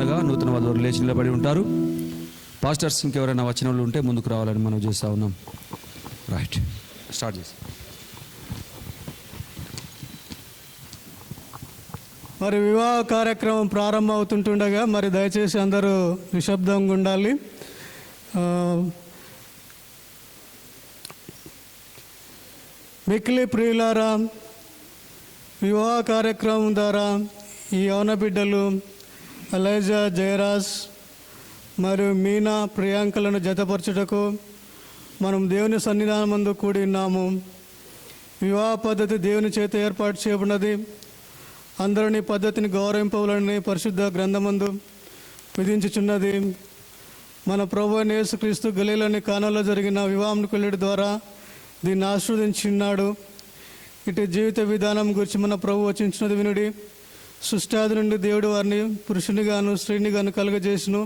ఉండగా నూతన వధువులు లేచి నిలబడి ఉంటారు. పాస్టర్స్ ఇంకెవరైనా వచ్చిన వాళ్ళు ఉంటే ముందుకు రావాలని మనం చేస్తూ ఉన్నాం. రైట్, స్టార్ట్ చేసి మరి వివాహ కార్యక్రమం ప్రారంభం అవుతుంటుండగా మరి దయచేసి అందరూ నిశ్శబ్దంగా ఉండాలి. మిక్కిలి ప్రియులారా, వివాహ కార్యక్రమం ద్వారా ఈ యవన బిడ్డలు ఎలైజా, జయరాజ్ మరియు మీనా, ప్రియాంకలను జతపరచుటకు మనం దేవుని సన్నిధానం ముందు కూడి ఉన్నాము. వివాహ పద్ధతి దేవుని చేత ఏర్పాటు చేయబడినది. అందరినీ పద్ధతిని గౌరవింపవాలని పరిశుద్ధ గ్రంథమందు విధించుచున్నది. మన ప్రభువైన యేసుక్రీస్తు గలీలోని కానాలో జరిగిన వివాహంకు వెళ్ళడం ద్వారా దీన్ని ఆశీర్వదించున్నాడు. ఇటు జీవిత విధానం గురించి మన ప్రభు వచించినది వినుడి. సృష్టాది నుండి దేవుడు వారిని పురుషునిగాను స్త్రీనిగాను కలుగజేసును.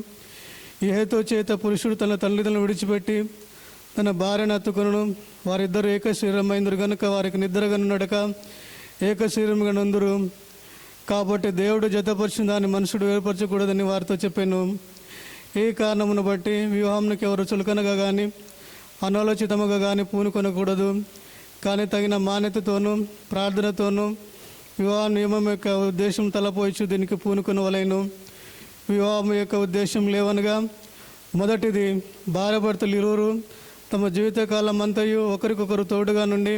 ఈ హేతు చేత పురుషుడు తన తల్లిదండ్రులను విడిచిపెట్టి తన భార్యను హత్తుకొనును. వారిద్దరూ ఏక శరీరమైందురు గనుక వారికి నిద్రగనున్నడక ఏక శరీరముగా నందురు. కాబట్టి దేవుడు జతపరిచిన దాన్ని మనుషుడు ఏర్పరచకూడదని వారితో చెప్పాను. ఈ కారణమును బట్టి వివాహానికి ఎవరు చులకనగా కానీ అనాలోచితముగా కానీ పూనుకొనకూడదు. కానీ తగిన మాన్యతతోనూ ప్రార్థనతోనూ వివాహ నియమం యొక్క ఉద్దేశం తలపోయిచు దీనికి పూనుకొనవలెను. వివాహం యొక్క ఉద్దేశం లేవనగా, మొదటిది భార్యాభర్తలు ఇరువురు తమ జీవితకాలం అంతయు ఒకరికొకరు తోడుగా నుండి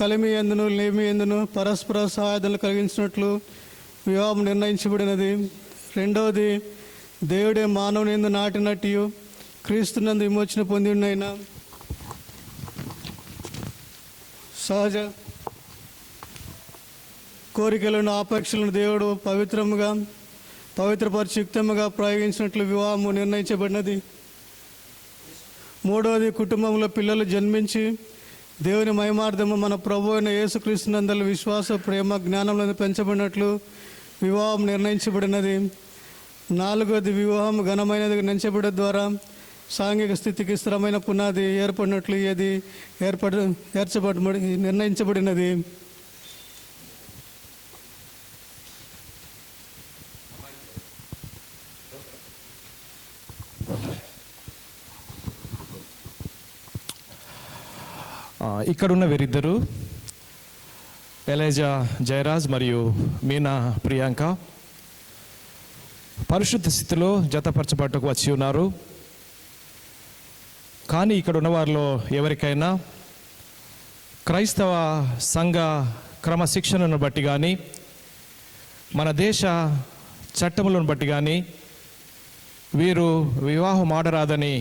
కలిమి ఎందును లేమి ఎందును పరస్పర సహాయతలు కలిగించినట్లు వివాహం నిర్ణయించబడినది. రెండవది దేవుడే మానవుని యందు నాటినట్టు క్రీస్తునందు విమోచన పొంది ఉన్నైనా సహజ కోరికలను ఆపేక్షలను దేవుడు పవిత్రపరిచి యుక్తముగా ప్రయోగించినట్లు వివాహము నిర్ణయించబడినది. మూడవది కుటుంబంలో పిల్లలు జన్మించి దేవుని మహిమార్థము మన ప్రభు అయిన యేసుక్రీస్తునందలి విశ్వాస, ప్రేమ, జ్ఞానంలో పెంచబడినట్లు వివాహం నిర్ణయించబడినది. నాలుగవది వివాహం ఘనమైనది నిర్ణయించబడే ద్వారా సాంఘిక స్థితికి స్థిరమైన పునాది ఏర్పడినట్లు ఇది నిర్ణయించబడినది. ఇక్కడున్న వీరిద్దరూ ఎలైజా, జయరాజ్ మరియు మీనా, ప్రియాంక పరిశుద్ధ స్థితిలో జతపరచబట్టకు వచ్చి ఉన్నారు. కానీ ఇక్కడ ఉన్న వారిలో ఎవరికైనా క్రైస్తవ సంఘ క్రమశిక్షణను బట్టి కానీ మన దేశ చట్టములను బట్టి కానీ వీరు వివాహం ఆడరాదని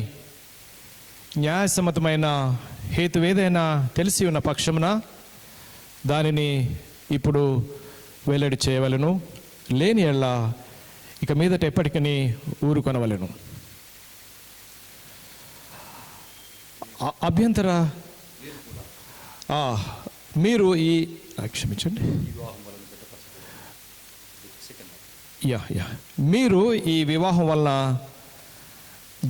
న్యాయసమ్మతమైన హేతువేదైనా తెలిసి ఉన్న పక్షమున దానిని ఇప్పుడు వెల్లడి చేయవలను. లేని ఎడల ఇక మీదట ఎప్పటికీ ఊరుకొనవలెను. అభ్యంతర మీరు క్షమించండి, మీరు ఈ వివాహం వలన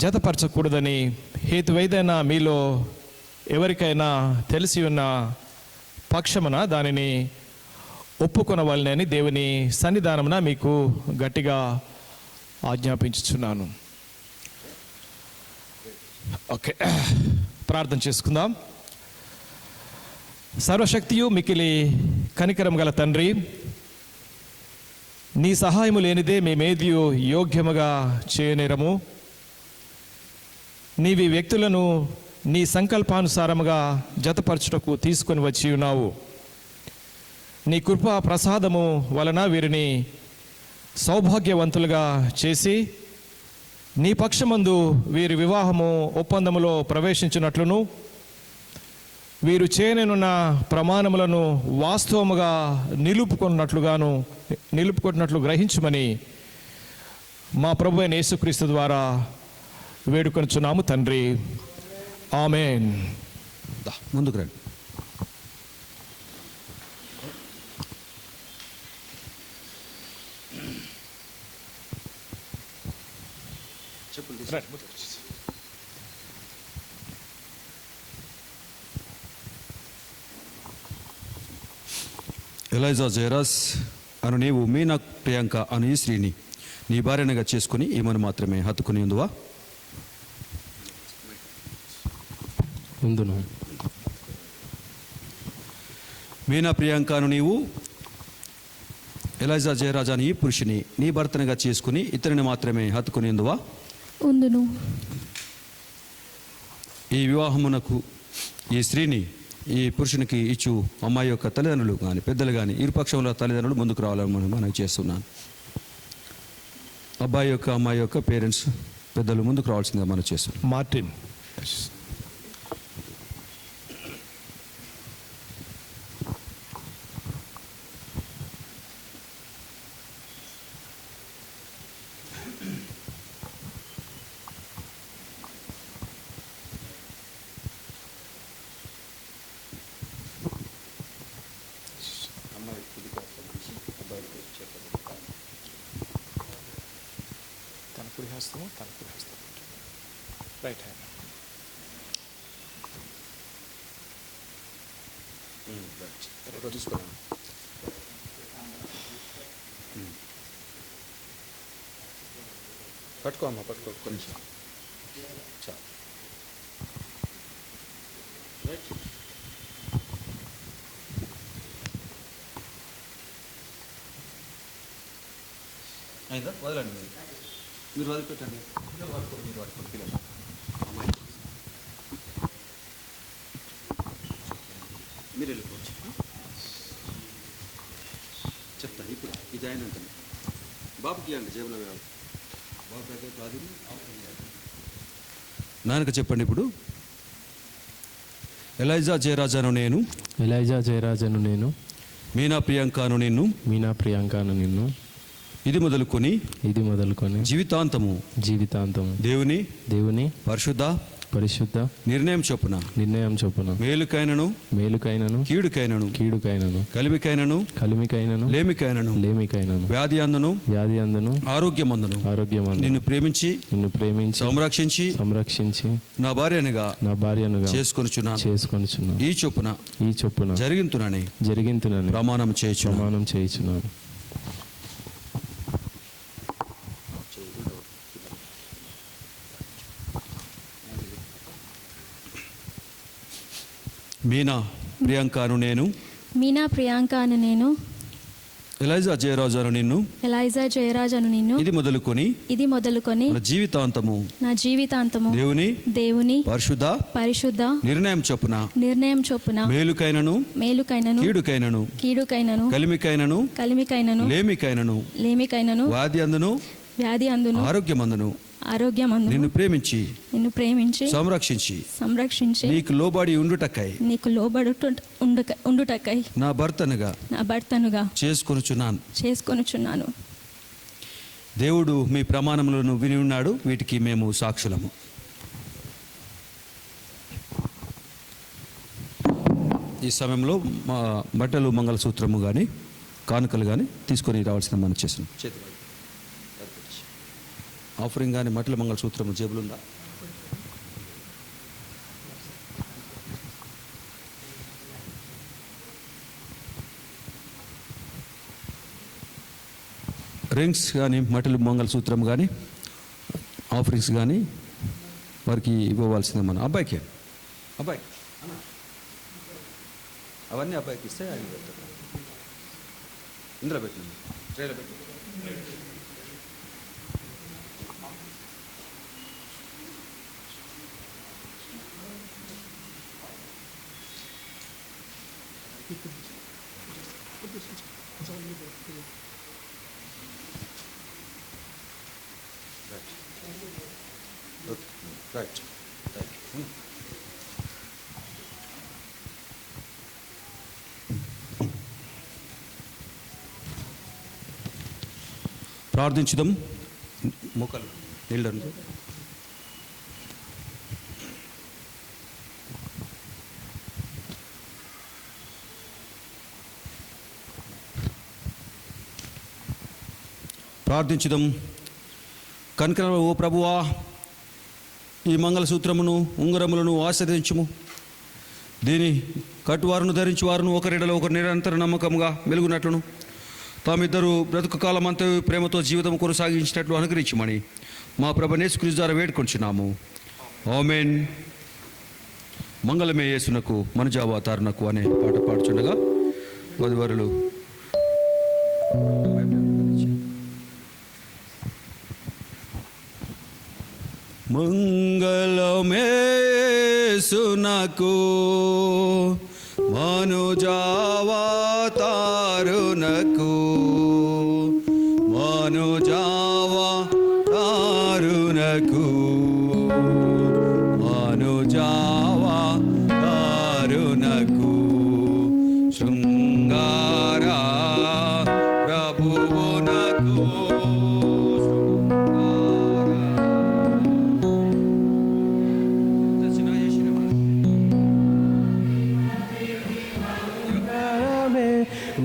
జతపరచకూడదని హేతువేదైనా మీలో ఎవరికైనా తెలిసి ఉన్న పక్షమున దానిని ఒప్పుకొనవలనని దేవుని సన్నిధానమున మీకు గట్టిగా ఆజ్ఞాపించుచున్నాను. ఓకే, ప్రార్థన చేసుకుందాం. సర్వశక్తియు మికిలి కనికరం గల తండ్రి, నీ సహాయము లేనిదే మేమేదియు యోగ్యముగా చేయనేరము. నీవి వ్యక్తులను నీ సంకల్పానుసారముగా జతపరచుటకు తీసుకొని వచ్చి ఉన్నావు. నీ కృపా ప్రసాదము వలన వీరిని సౌభాగ్యవంతులుగా చేసి నీ పక్షమందు వీరి వివాహము ఒప్పందములో ప్రవేశించినట్లును వీరు చేయనున్న ప్రమాణములను వాస్తవముగా నిలుపుకున్నట్లు గ్రహించమని మా ప్రభు అయిన యేసుక్రీస్తు ద్వారా వేడుకొనుచున్నాము తండ్రి. ఆమేన్. ముందుకు రండి. ఎలైజా, జయరాజ్ అను నీవు, మీనా, ప్రియాంక అను ఈ స్త్రీని నీ భార్యనగా చేసుకుని ఈమెను మాత్రమే హత్తుకుని ఉందువా? ఉందును. మీనా ప్రియాంకను నీవు ఎలైజా జయరాజు అని ఈ పురుషుని నీ భర్తనగా చేసుకుని ఇతనిని మాత్రమే హత్తుకుని ఉందువా? ఉందును. ఈ వివాహమునకు ఈ స్త్రీని ఈ పురుషునికి ఇచ్చు అమ్మాయి యొక్క తల్లిదండ్రులు కానీ పెద్దలు కానీ ఇరుపక్షంలో తల్లిదండ్రులు ముందుకు రావాలని మనం చేస్తున్నాను. అబ్బాయి యొక్క అమ్మాయి యొక్క పేరెంట్స్ పెద్దలు ముందుకు రావాల్సిందిగా మనం చేస్తున్నాం. మార్టిన్. తన కుడి హస్తము రైట్ హ్యాండ్. పట్టుకో అమ్మా, పట్టుకో కొంచెం. అయిందా? వదలండి, మీరు వదిలిపెట్టండి. మీరు పట్టుకోండి పిల్లలు. మీరు వెళ్ళిపోవచ్చు. చెప్తాను ఇప్పుడు ఇది ఆయన అంటాను. బాబుకి ఇవ్వండి, జేబులో వేయాలి. బాబు దగ్గర కాదు. నాన్నక చెప్పండి ఇప్పుడు. ఎలైజా జయరాజాను నేను, ఎలైజా జయరాజను నేను, మీనా ప్రియాంకను నిన్ను, మీనా ప్రియాంకను నిన్ను, ఇది మొదలుకొని జీవితాంతము దేవుని పరిశుద్ధ నిర్ణయం చొప్పున మేలుకైనను కీడుకైనను కలిమికైనను లేమికైనను వ్యాధి అందును ఆరోగ్యమందును నిన్ను ప్రేమించి సంరక్షించి నా భార్యనుగా చేసుకొనుచున్నాను. ఈ చొప్పున జరిగింతునని ప్రమాణం చేయుచున్నాను. మీనా ప్రియాంకను నేను, ఎలైజా జయరాజాను నిన్ను, ఇది మొదలుకొని నా జీవితాంతము దేవుని పరిశుద్ధ నిర్ణయం చొప్పున మేలుకైనను కీడుకైనను కలిమికైనను లేమికైనను వ్యాధి అందును ఆరోగ్యమందును నిన్ను ప్రేమించి సంరక్షించి నీకు లోబడి ఉండుటకై నా భర్తనుగా చేసుకొనుచున్నాను. దేవుడు మీ ప్రమాణములను విని ఉన్నాడు. వీటికి మేము సాక్షులము. ఈ సమయంలో మా బట్టలు మంగళసూత్రము కానీ కానుకలు కానీ తీసుకొని రావాల్సిన మనం చేస్తున్నాం. ఆఫరింగ్ కానీ మట్టల మంగళసూత్రము జేబులుందా? రింగ్స్ కానీ మట్టల మంగళసూత్రం కానీ ఆఫరింగ్స్ కానీ వారికి ఇవ్వవలసిందే. మన అబ్బాయి అవన్నీ అబ్బాయికి ఇస్తే అది పెడతారు. ఇందులో పెట్టండి, ట్రేలో పెట్టండి. రైట్. ప్రార్థించుదాం. మోకాలు నీళ్ళండి. ప్రార్థించుదాం. కనికరం ఓ ప్రభువా, ఈ మంగళసూత్రమును ఉంగరములను ఆశీర్వదించుము. దీని కట్టువారును ధరించువారును ఒకరిడలో ఒకరు నిరంతర నమ్మకముగా మెలుగునట్లును తామిద్దరూ బ్రతుకు కాలమంతా ప్రేమతో జీవితం కొనసాగించినట్లు అనుగ్రహించమని మా ప్రభు యేసుక్రీస్తు ద్వారా వేడుకొంచున్నాము. ఆమేన్. మంగళమే యేసునకు మనజావతారణకు అనే పాట పాడుచుండగా వధువరులు మంగళమే యేసునకు మనుజావతారునకు మనుజావతారునకు మనుజావతారునకు శృంగార ప్రభువునకు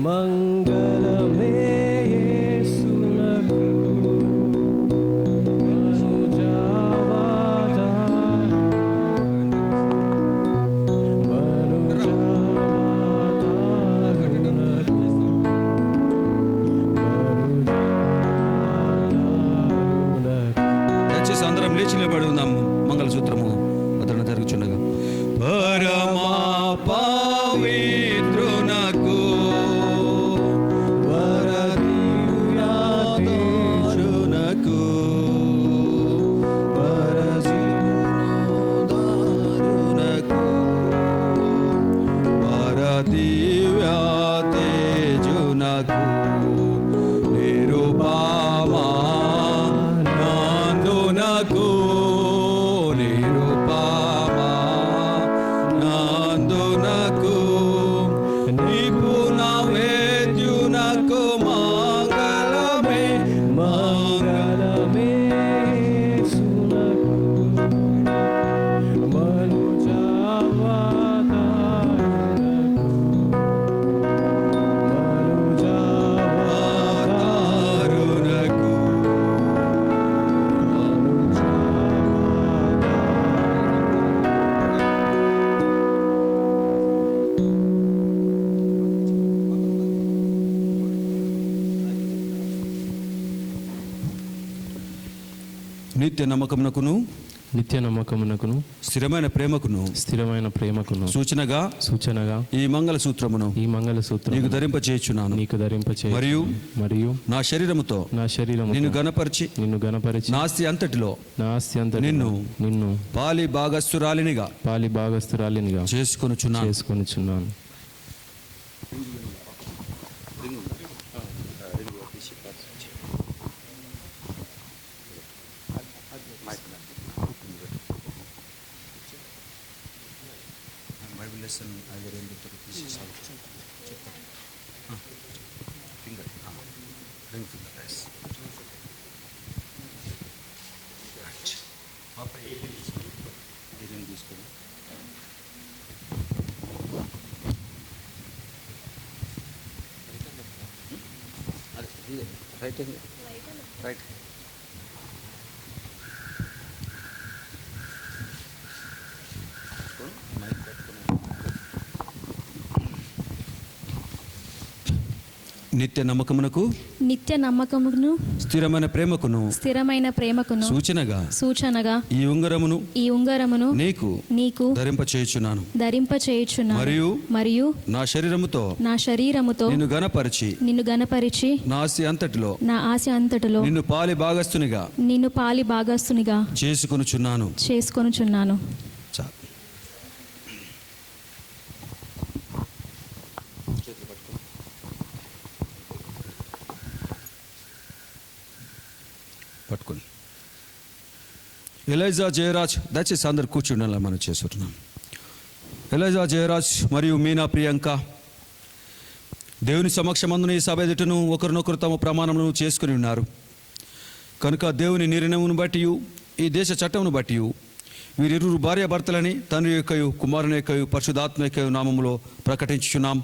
మంగళమే యేసునకు దయచేసి అందరం లేచి నిలబడి ఉందాము. మంగళసూత్రము భద్రణ జరుగుచుండగా పరమా పవిత్రునకు వరదివ్యాతేజునకు వరదివ్యాతేజునకు వరదివ్యాతేజునకు నిరుపమా నందునకు నిరుపమా నందునకు నిపుణ వేద్యునకు మంగళమే మంగళమే యేసునకు మంగళారునకు నిత్య నమ్మకమునకును నిత్య నమ్మకమునకును స్థిరమైన ప్రేమకును స్థిరమైన ప్రేమకును సూచనగా ఈ మంగళసూత్రమును మంగళసూత్రం నీకు ధరింపచేయుచున్నాను. నీకు ధరింపచే మరియు నా శరీరముతో నా శరీరం నిన్ను గణపరిచి నిన్ను గణపరిచి నా ఆస్తి అంతటిలో నా ఆస్తి అంతా నిన్ను పాలి భాగస్థురాలినిగా పాలి భాగస్థురాలినిగా చేసుకొనుచున్నాను. రైట్ నిత్య నమ్మకమును స్థిరమైన ప్రేమకును సూచనగా ఈ ఉంగరమును నీకు ధరింపచేయుచున్నాను. మరియు నా శరీరముతో నిన్ను గణపరిచి నా ఆస్తి అంతటిలో నిన్ను పాలి భాగస్థునిగా చేసుకొనుచున్నాను. పట్టుకొని ఎలైజా జయరాజ్ దయచేసి అందరు కూర్చుండాలి. మనం చేస్తున్నాం. ఎలైజా జయరాజ్ మరియు మీనా ప్రియాంక దేవుని సమక్షమందున ఈ సభ ఎదుటను ఒకరినొకరు తమ ప్రమాణములను చేసుకుని ఉన్నారు కనుక దేవుని నిర్ణయమును బట్టి ఈ దేశ చట్టమును బట్టి వీరిరువురు భార్యాభర్తలని తండ్రి యొక్కయు కుమారుని యొక్కయు పరిశుద్ధాత్మ యొక్కయు నామములో ప్రకటించుచున్నాం.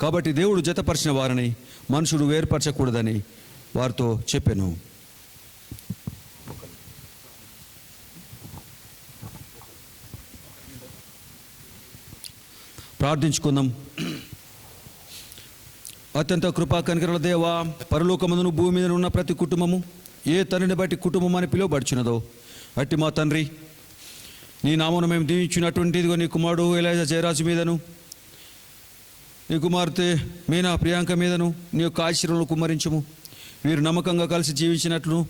కాబట్టి దేవుడు జతపరిచిన వారిని మనుషుడు వేర్పరచకూడదని వారితో చెప్పాను. ప్రార్థించుకుందాం. అత్యంత కృపా కనికరల దేవా, పరలోకమందును భూమి మీద ఉన్న ప్రతి కుటుంబము ఏ తండ్రిని బట్టి కుటుంబం అని పిలువబడుచున్నదో అట్టి మా తండ్రి, నీ నామను మేము దీవించినటువంటిదిగో నీ కుమారుడు ఎలైజా జయరాజు మీదను, నీ కుమార్తె మీనా ప్రియాంక మీదను నీ యొక్క ఆశీర్వాదాలు కుమ్మరించము. వీరు నమ్మకంగా కలిసి జీవించినట్లును,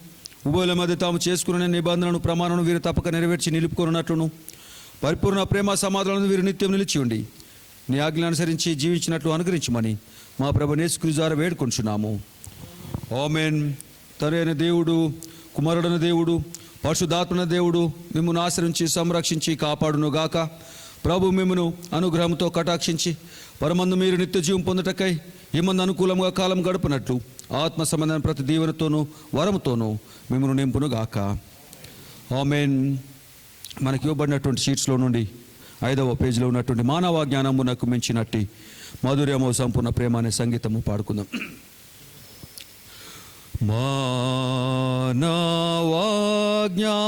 ఉభయుల మధ్య తాము చేసుకున్న నిబంధనలను ప్రమాణాలను వీరు తప్పక నెరవేర్చి నిలుపుకొనున్నట్లును, పరిపూర్ణ ప్రేమ సమాధానాలను వీరు నిత్యం నిలిచి ఉండి నీ ఆజ్ఞలను అనుసరించి జీవించినట్లు అనుగ్రహించమని మా ప్రభు యేసుక్రీస్తు ద్వారా వేడుకొంచున్నాము. ఆమేన్. తండ్రి దేవుడు, కుమారుడైన దేవుడు, పరిశుద్ధాత్మన దేవుడు మిమ్మల్ని ఆశ్రయించి సంరక్షించి కాపాడునుగాక. ప్రభు మిమ్మను అనుగ్రహంతో కటాక్షించి పరమందు మీరు నిత్య జీవం పొందుటకై ఏమంది అనుకూలంగా కాలం గడుపునట్లు ఆత్మ సంబంధమైన ప్రతి దీవెనతోనూ వరముతోనూ మిమ్మల్ని నింపునుగాక. ఆమేన్. మనకి ఇవ్వబడినటువంటి షీట్స్లో నుండి 5వ పేజీలో ఉన్నటువంటి మానవ జ్ఞానమునకు మించినట్టి మధుర్యము సంపూర్ణ ప్రేమ అనే సంగీతము పాడుకుందాం. మానవ జ్ఞానమును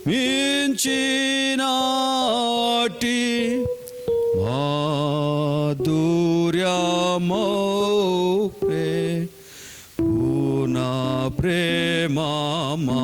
మించినట్టి మాధుర్యము పూర్ణ ప్రేమమా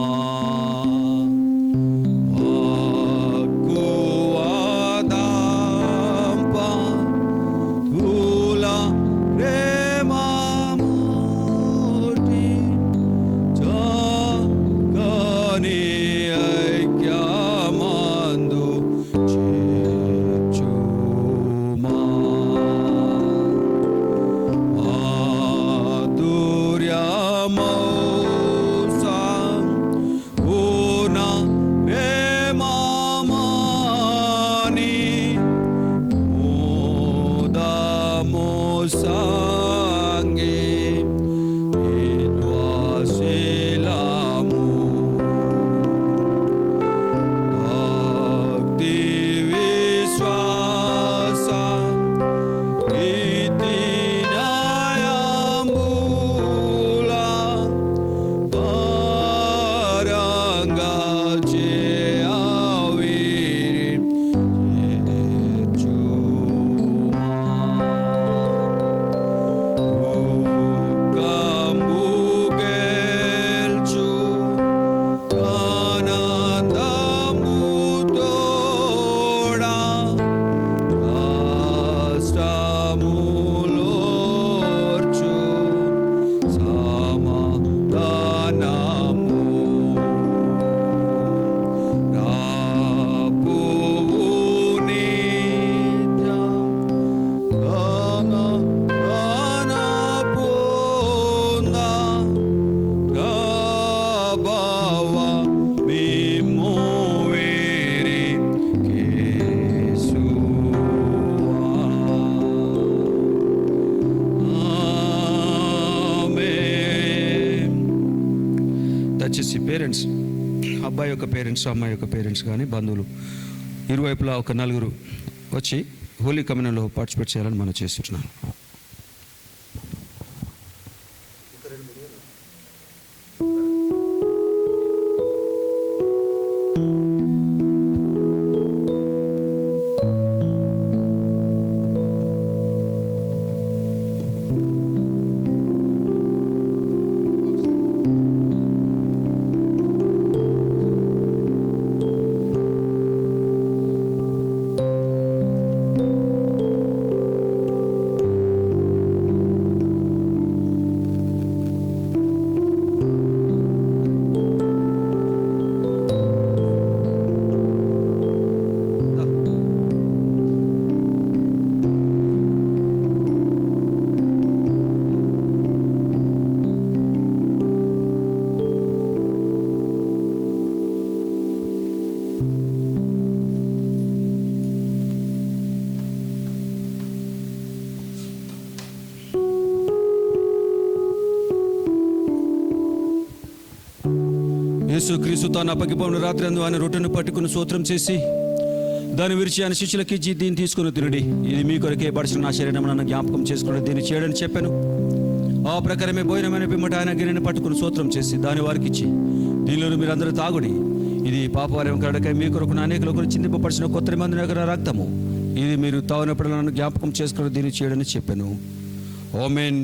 దయచేసి పేరెంట్స్, అబ్బాయి యొక్క పేరెంట్స్, అమ్మాయి యొక్క పేరెంట్స్ కానీ బంధువులు ఇరువైపులా ఒక 4 వచ్చి హోలీ కమ్యూనియన్లో పార్టిసిపేట్ చేయాలని మనం చేస్తున్నాను. యేసుక్రీస్తు తాను అప్పగిపోయిన రాత్రి అందు ఆయన రొట్టెను పట్టుకుని స్తోత్రం చేసి దాన్ని విరిచి ఆయన శిష్యులకి ఇచ్చి, దీన్ని తీసుకుని తినడి, ఇది మీ కొరకే పడిచిన నా శరీరం నన్ను జ్ఞాపకం చేసుకుని దీన్ని చేయడని చెప్పాను. ఆ ప్రకారమే భోజనమైన పిమ్మట ఆయన గిన్నెని పట్టుకుని స్తోత్రం చేసి దాని వారికి ఇచ్చి, దీనిలో మీరందరూ తాగుడి, ఇది పాపవారం కడకై మీ కొరకు అనేకుల కొరకు చిందింపబడిన కొత్త నిబంధన రక్తము, ఇది మీరు తాగినప్పుడు నన్ను జ్ఞాపకం చేసుకుని దీన్ని చేయడని చెప్పాను. ఆమేన్.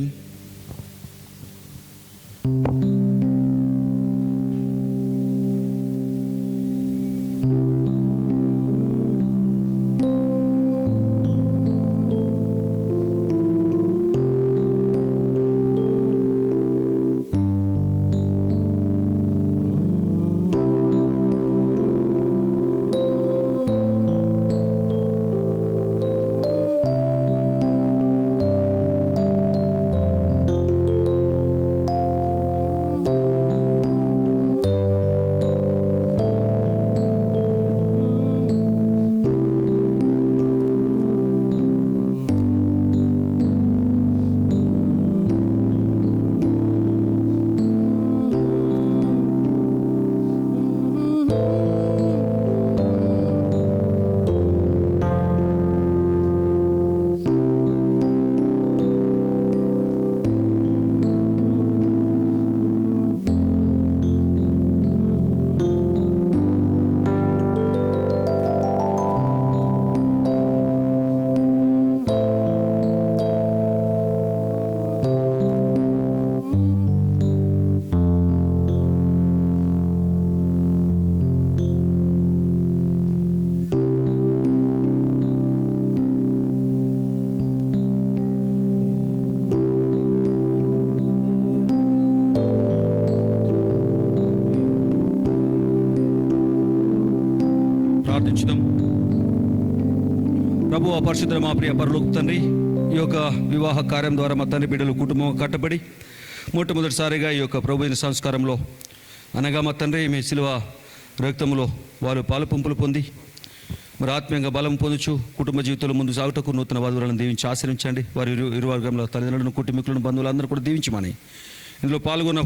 ప్రార్థించుదాం. ప్రభు పరిశుద్ధ మా ప్రియ పరలోక తండ్రి, ఈ యొక్క వివాహ కార్యం ద్వారా మా తండ్రి బిడ్డలు కుటుంబం కట్టబడి మొట్టమొదటిసారిగా ఈ యొక్క ప్రభు సంస్కారంలో అనగా మా తండ్రి మీ శిలువ రక్తంలో వారు పాలు పంపులు పొంది మరి ఆత్మీయంగా బలం పొందుచు కుటుంబ జీవితంలో ముందు సాగుటకు నూతన వధువులను దీవించి ఆశ్రయించండి. వారి ఇరు వర్గంలో తల్లిదండ్రులను కుటుంబీకులను బంధువులందరూ కూడా దీవించమని, ఇందులో పాల్గొన్న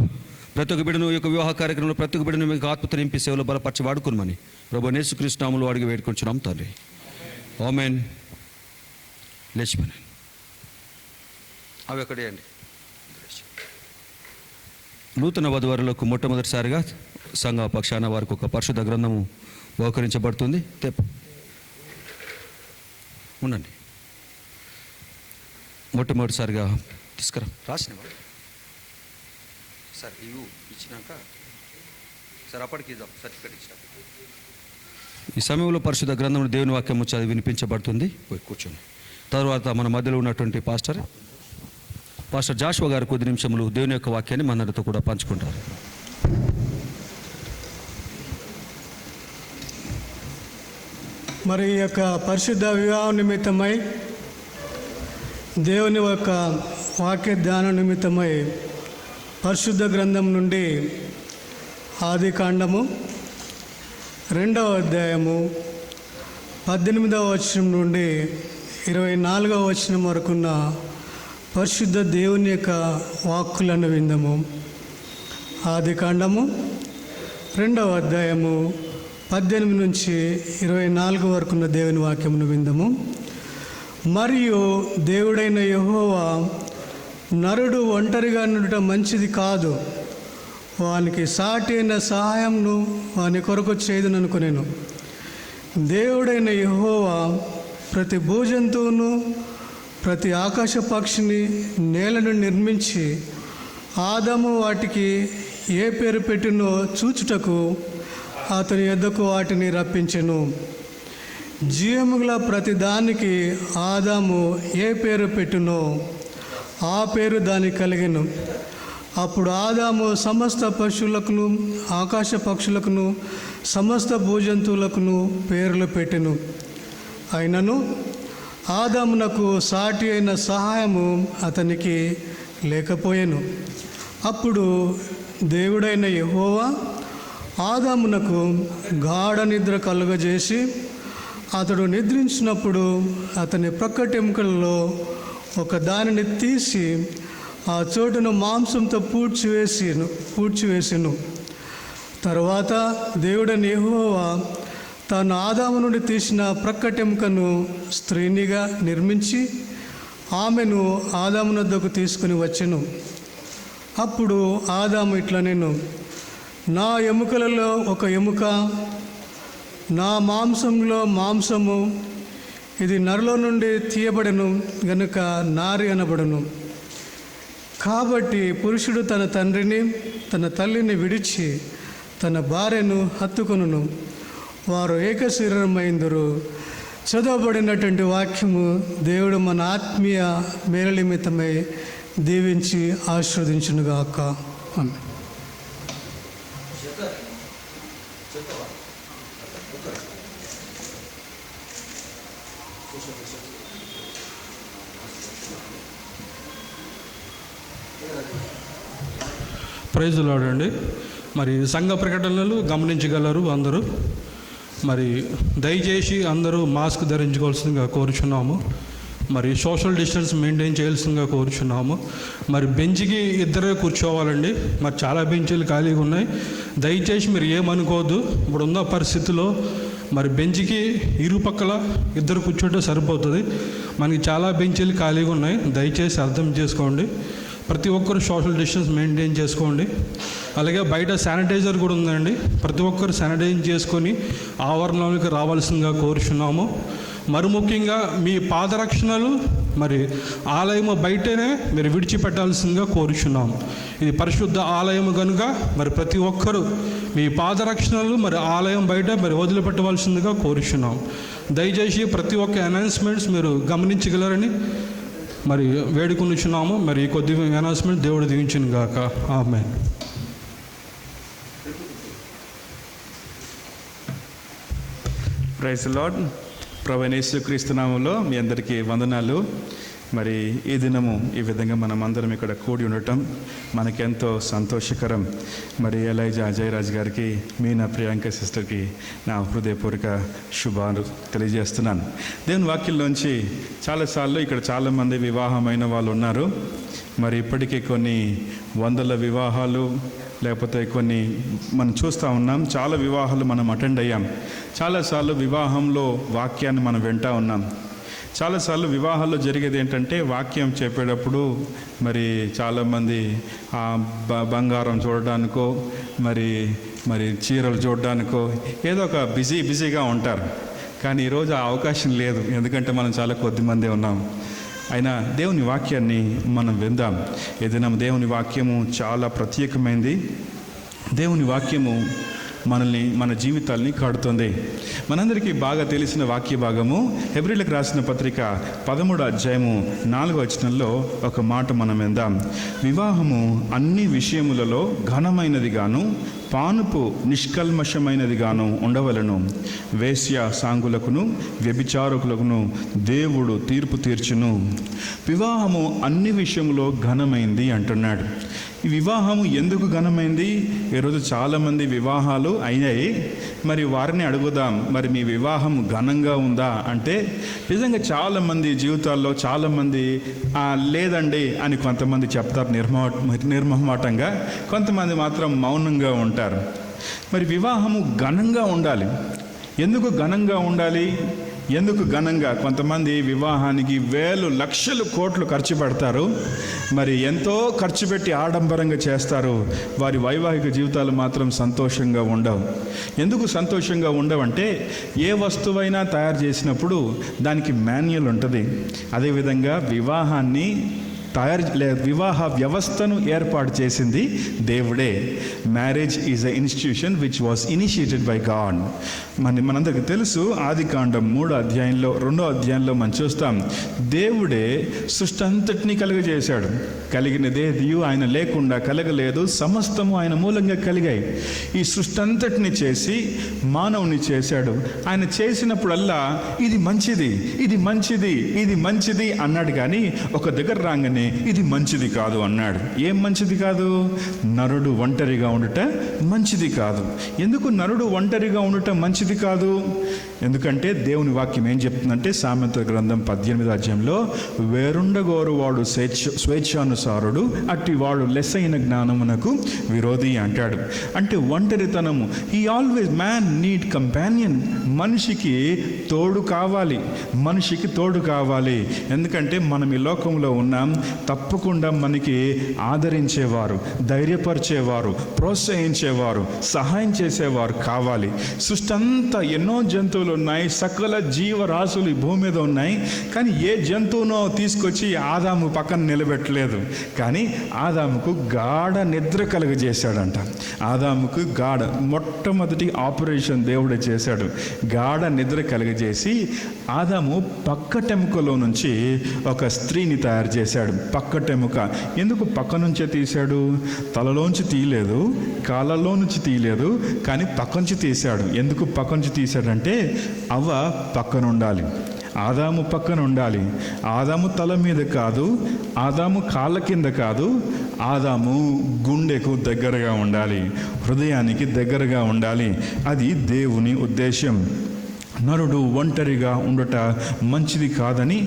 ప్రతి ఒక్క బిడ్డను ఈ యొక్క వివాహ కార్యక్రమంలో ప్రతి ఒక్క బిడ్డను మీకు ఆత్మతో నింపి సేవలో బలపరిచి వాడుకునమని ప్రభు యేసుక్రీస్తు నామములో అడిగి వేడుకొంచున్నాం తండ్రి. ఆమేన్. లేచిపోయినా అవి ఎక్కడే అండి. నూతన వధువరులకు మొట్టమొదటిసారిగా సంఘ పక్షాన వారికి ఒక పరిశుద్ధ గ్రంథము బహుకరించబడుతుంది. ఉండండి. మొట్టమొదటిసారిగా తీసుకురా రాసినవా సార్, ఇవి ఇచ్చినాక సార్ అప్పటికి ఇద్దాం సర్టిఫికేట్ ఇచ్చినాక. ఈ సమయంలో పరిశుద్ధ గ్రంథంలో దేవుని వాక్యము చదివి వినిపించబడుతుంది. పోయి కూర్చోండి. తర్వాత మన మధ్యలో ఉన్నటువంటి పాస్టర్ జాషువా గారు కొద్ది నిమిషములు దేవుని యొక్క వాక్యాన్ని మనందరితో కూడా పంచుకుంటారు. మరి ఈ యొక్క పరిశుద్ధ వివాహం నిమిత్తమై దేవుని యొక్క వాక్య ధ్యానం నిమిత్తమై పరిశుద్ధ గ్రంథం నుండి ఆది కాండము 2వ అధ్యాయము 18వ వచనం నుండి 24వ వచనం వరకున్న పరిశుద్ధ దేవుని యొక్క వాక్కులను విందము. ఆది కాండము 2వ అధ్యాయము 18 నుంచి 24 వరకున్న దేవుని వాక్యమును విందము. మరియు దేవుడైన యెహోవా, నరుడు ఒంటరిగా ఉండటం మంచిది కాదు, వానికి సాటి అయిన సహాయంను వాని కొరకు చేయదుననుకొనెను. దేవుడైన యెహోవా ప్రతి భూజంతువును ప్రతి ఆకాశ పక్షిని నేలను నిర్మించి ఆదాము వాటికి ఏ పేరు పెట్టినో చూచుటకు అతని యొద్దకు వాటిని రప్పించెను. జీవముగల ప్రతి దానికి ఆదాము ఏ పేరు పెట్టినో ఆ పేరు దానికి కలిగెను. అప్పుడు ఆదాము సమస్త పశువులకును ఆకాశ పక్షులకును సమస్త భూజంతువులకును పేర్లు పెట్టెను. అయినను ఆదామునకు సాటి అయిన సహాయము అతనికి లేకపోయెను. అప్పుడు దేవుడైన యెహోవా ఆదామునకు గాఢ నిద్ర కలుగజేసి అతడు నిద్రించినప్పుడు అతని ప్రక్కటెముకలలో ఒక దానిని తీసి ఆ చోటును మాంసంతో పూడ్చివేసెను. తరువాత దేవుడైన యెహోవా తాను ఆదాము నుండి తీసిన ప్రక్కటెముకను స్త్రీనిగా నిర్మించి ఆమెను ఆదాము వద్దకు తీసుకుని వచ్చెను. అప్పుడు ఆదాము ఇట్లా, నేను నా ఎముకలలో ఒక ఎముక, నా మాంసంలో మాంసము, ఇది నరులో నుండి తీయబడెను గనుక నారి అనబడును. కాబట్టి పురుషుడు తన తండ్రిని తన తల్లిని విడిచి తన భార్యను హత్తుకొనును, వారు ఏక శరీరమైందురు. చదవబడినటువంటి వాక్యము దేవుడు మన ఆత్మీయ మేలు నిమిత్తమై దీవించి ఆశీర్వదించునుగాక. ఆమేన్. ప్రైజ్ ది లార్డ్ అండి. మరి సంఘ ప్రకటనలు గమనించగలరు అందరూ. మరి దయచేసి అందరూ మాస్క్ ధరించుకోవాల్సిందిగా కోరుచున్నాము. మరి సోషల్ డిస్టెన్స్ మెయింటైన్ చేయాల్సిందిగా కోరుచున్నాము. మరి బెంచ్కి ఇద్దరే కూర్చోవాలండి. మరి చాలా బెంచీలు ఖాళీగా ఉన్నాయి. దయచేసి మీరు ఏమనుకోవద్దు. ఇప్పుడున్న పరిస్థితిలో మరి బెంచ్కి ఇరుపక్కల ఇద్దరు కూర్చుంటే సరిపోతుంది. మనకి చాలా బెంచీలు ఖాళీగా ఉన్నాయి. దయచేసి అర్థం చేసుకోండి. ప్రతి ఒక్కరు సోషల్ డిస్టెన్స్ మెయింటైన్ చేసుకోండి. అలాగే బయట శానిటైజర్ కూడా ఉందండి. ప్రతి ఒక్కరు శానిటైజ్ చేసుకొని ఆవరణలోకి రావాల్సిందిగా కోరుచున్నాము. మరి ముఖ్యంగా మీ పాదరక్షణలు మరి ఆలయము బయటనే మీరు విడిచిపెట్టాల్సిందిగా కోరుచున్నాము. ఇది పరిశుద్ధ ఆలయము కనుక మరి ప్రతి ఒక్కరూ మీ పాదరక్షణలు మరి ఆలయం బయట మరి వదిలిపెట్టవలసిందిగా కోరుచున్నాం. దయచేసి ప్రతి ఒక్క అనౌన్స్మెంట్స్ మీరు గమనించగలరని మరి వేడుకొనిచున్నాము. మరి కొద్ది అనౌన్స్మెంట్ దేవుడు దీవించును గాక. ఆమేన్. Praise the lord. ప్రభువైన యేసుక్రీస్తు నామములో మీ అందరికీ వందనాలు. మరి ఈ దినము ఈ విధంగా మనం అందరం ఇక్కడ కూడి ఉండటం మనకెంతో సంతోషకరం. మరి ఎలైజా జయరాజ్ గారికి, మీనా ప్రియాంక సిస్టర్కి నా హృదయపూర్వక శుభాలు తెలియజేస్తున్నాను. దేవుని వాక్యంలోంచి చాలాసార్లు ఇక్కడ చాలామంది వివాహమైన వాళ్ళు ఉన్నారు. మరి ఇప్పటికీ కొన్ని వందల వివాహాలు లేకపోతే కొన్ని మనం చూస్తూ ఉన్నాం. చాలా వివాహాలు మనం అటెండ్ అయ్యాం. చాలాసార్లు వివాహంలో వాక్యాన్ని మనం వింటూ ఉన్నాం. చాలాసార్లు వివాహాల్లో జరిగేది ఏంటంటే వాక్యం చెప్పేటప్పుడు మరి చాలామంది బంగారం చూడడానికో మరి చీరలు చూడడానికో ఏదో ఒక బిజీగా ఉంటారు. కానీ ఈరోజు ఆ అవకాశం లేదు. ఎందుకంటే మనం చాలా కొద్దిమందే ఉన్నాం. అయినా దేవుని వాక్యాన్ని మనం విందాం. ఏదైనా దేవుని వాక్యము చాలా ప్రత్యేకమైంది. దేవుని వాక్యము మన జీవితాల్ని కాడుతుంది. మనందరికీ బాగా తెలిసిన వాక్య భాగము హెబ్రీలకు రాసిన పత్రిక 13వ అధ్యాయము 4వ వచనంలో ఒక మాట మనం విందాం. వివాహము అన్ని విషయములలో ఘనమైనది గాను పానుపు నిష్కల్మషమైనది గాను ఉండవలను. వేశ్య సాంగులకును వ్యభిచారకులకును దేవుడు తీర్పు తీర్చును. వివాహము అన్ని విషయములో ఘనమైంది అంటున్నాడు. ఈ వివాహము ఎందుకు ఘనమైంది? ఈరోజు చాలామంది వివాహాలు అయినాయి. మరి వారిని అడుగుదాం, మరి మీ వివాహం ఘనంగా ఉందా అంటే నిజంగా చాలామంది జీవితాల్లో చాలామంది లేదండి అని కొంతమంది చెప్తారు నిర్మోహమాటంగా. కొంతమంది మాత్రం మౌనంగా ఉంటారు. మరి వివాహము ఘనంగా ఉండాలి. ఎందుకు ఘనంగా ఉండాలి? ఎందుకు ఘనంగా? కొంతమంది వివాహానికి వేలు లక్షలు కోట్లు ఖర్చు పెడతారు. మరి ఎంతో ఖర్చు పెట్టి ఆడంబరంగా చేస్తారు. వారి వైవాహిక జీవితాలు మాత్రం సంతోషంగా ఉండవు. ఎందుకు సంతోషంగా ఉండవంటే ఏ వస్తువైనా తయారు చేసినప్పుడు దానికి మాన్యువల్ ఉంటుంది. అదేవిధంగా వివాహ వ్యవస్థను ఏర్పాటు చేసింది దేవుడే. Marriage is a institution which was initiated by God. మనందరికీ తెలుసు, ఆదికాండం 3వ అధ్యాయంలో 2వ అధ్యాయంలో మనం చూస్తాం. దేవుడే సృష్టి అంతటినీ కలుగజేశాడు. కలిగినదేది ఆయన లేకుండా కలగలేదు. సమస్తము ఆయన మూలంగా కలిగాయి. ఈ సృష్టి అంతటిని చేసి మానవుని చేశాడు. ఆయన చేసినప్పుడల్లా ఇది మంచిది, ఇది మంచిది, ఇది మంచిది అన్నాడు. కానీ ఒక దగ్గర రాగానే ఇది మంచిది కాదు అన్నాడు. ఏం మంచిది కాదు? నరుడు ఒంటరిగా ఉండుట మంచిది కాదు. ఎందుకు నరుడు ఒంటరిగా ఉండుట మంచిది కాదు? ఎందుకంటే దేవుని వాక్యం ఏం చెప్తుందంటే సామెతల గ్రంథం 18వ అధ్యాయంలో వేరుండగోరు వాడు స్వేచ్ఛానుసారుడు, అట్టి వాడు లెస్సైన జ్ఞానమునకు విరోధి అంటాడు. అంటే ఒంటరితనము. Man need companion. మనిషికి తోడు కావాలి. ఎందుకంటే మనం ఈ లోకంలో ఉన్నాం. తప్పకుండా మనకి ఆదరించేవారు, ధైర్యపరిచేవారు, ప్రోత్సహించేవారు, సహాయం చేసేవారు కావాలి. సృష్టి అంతా ఎన్నో జంతువులు జంతువులు ఉన్నాయి, సకల జీవరాశులు ఈ భూమి మీద ఉన్నాయి. కానీ ఏ జంతువునో తీసుకొచ్చి ఆదాము పక్కన నిలబెట్టలేదు. కానీ ఆదాముకు గాఢ నిద్ర కలుగజేశాడంట. ఆదాముకు మొట్టమొదటి ఆపరేషన్ దేవుడే చేశాడు. గాఢ నిద్ర కలుగజేసి ఆదాము పక్కటెముకలో నుంచి ఒక స్త్రీని తయారు చేశాడు. పక్కటెముక ఎందుకు పక్క నుంచే తీశాడు? తలలోంచి తీయలేదు, కాళ్ళలో నుంచి తీయలేదు, కానీ పక్క నుంచి తీశాడు. ఎందుకు పక్క నుంచి తీశాడంటే అవ్వ పక్కన ఉండాలి, ఆదాము పక్కన ఉండాలి. ఆదాము తల మీద కాదు, ఆదాము కాళ్ళ కింద కాదు, ఆదాము గుండెకు దగ్గరగా ఉండాలి, హృదయానికి దగ్గరగా ఉండాలి. అది దేవుని ఉద్దేశం. నరుడు ఒంటరిగా ఉండుట మంచిది కాదని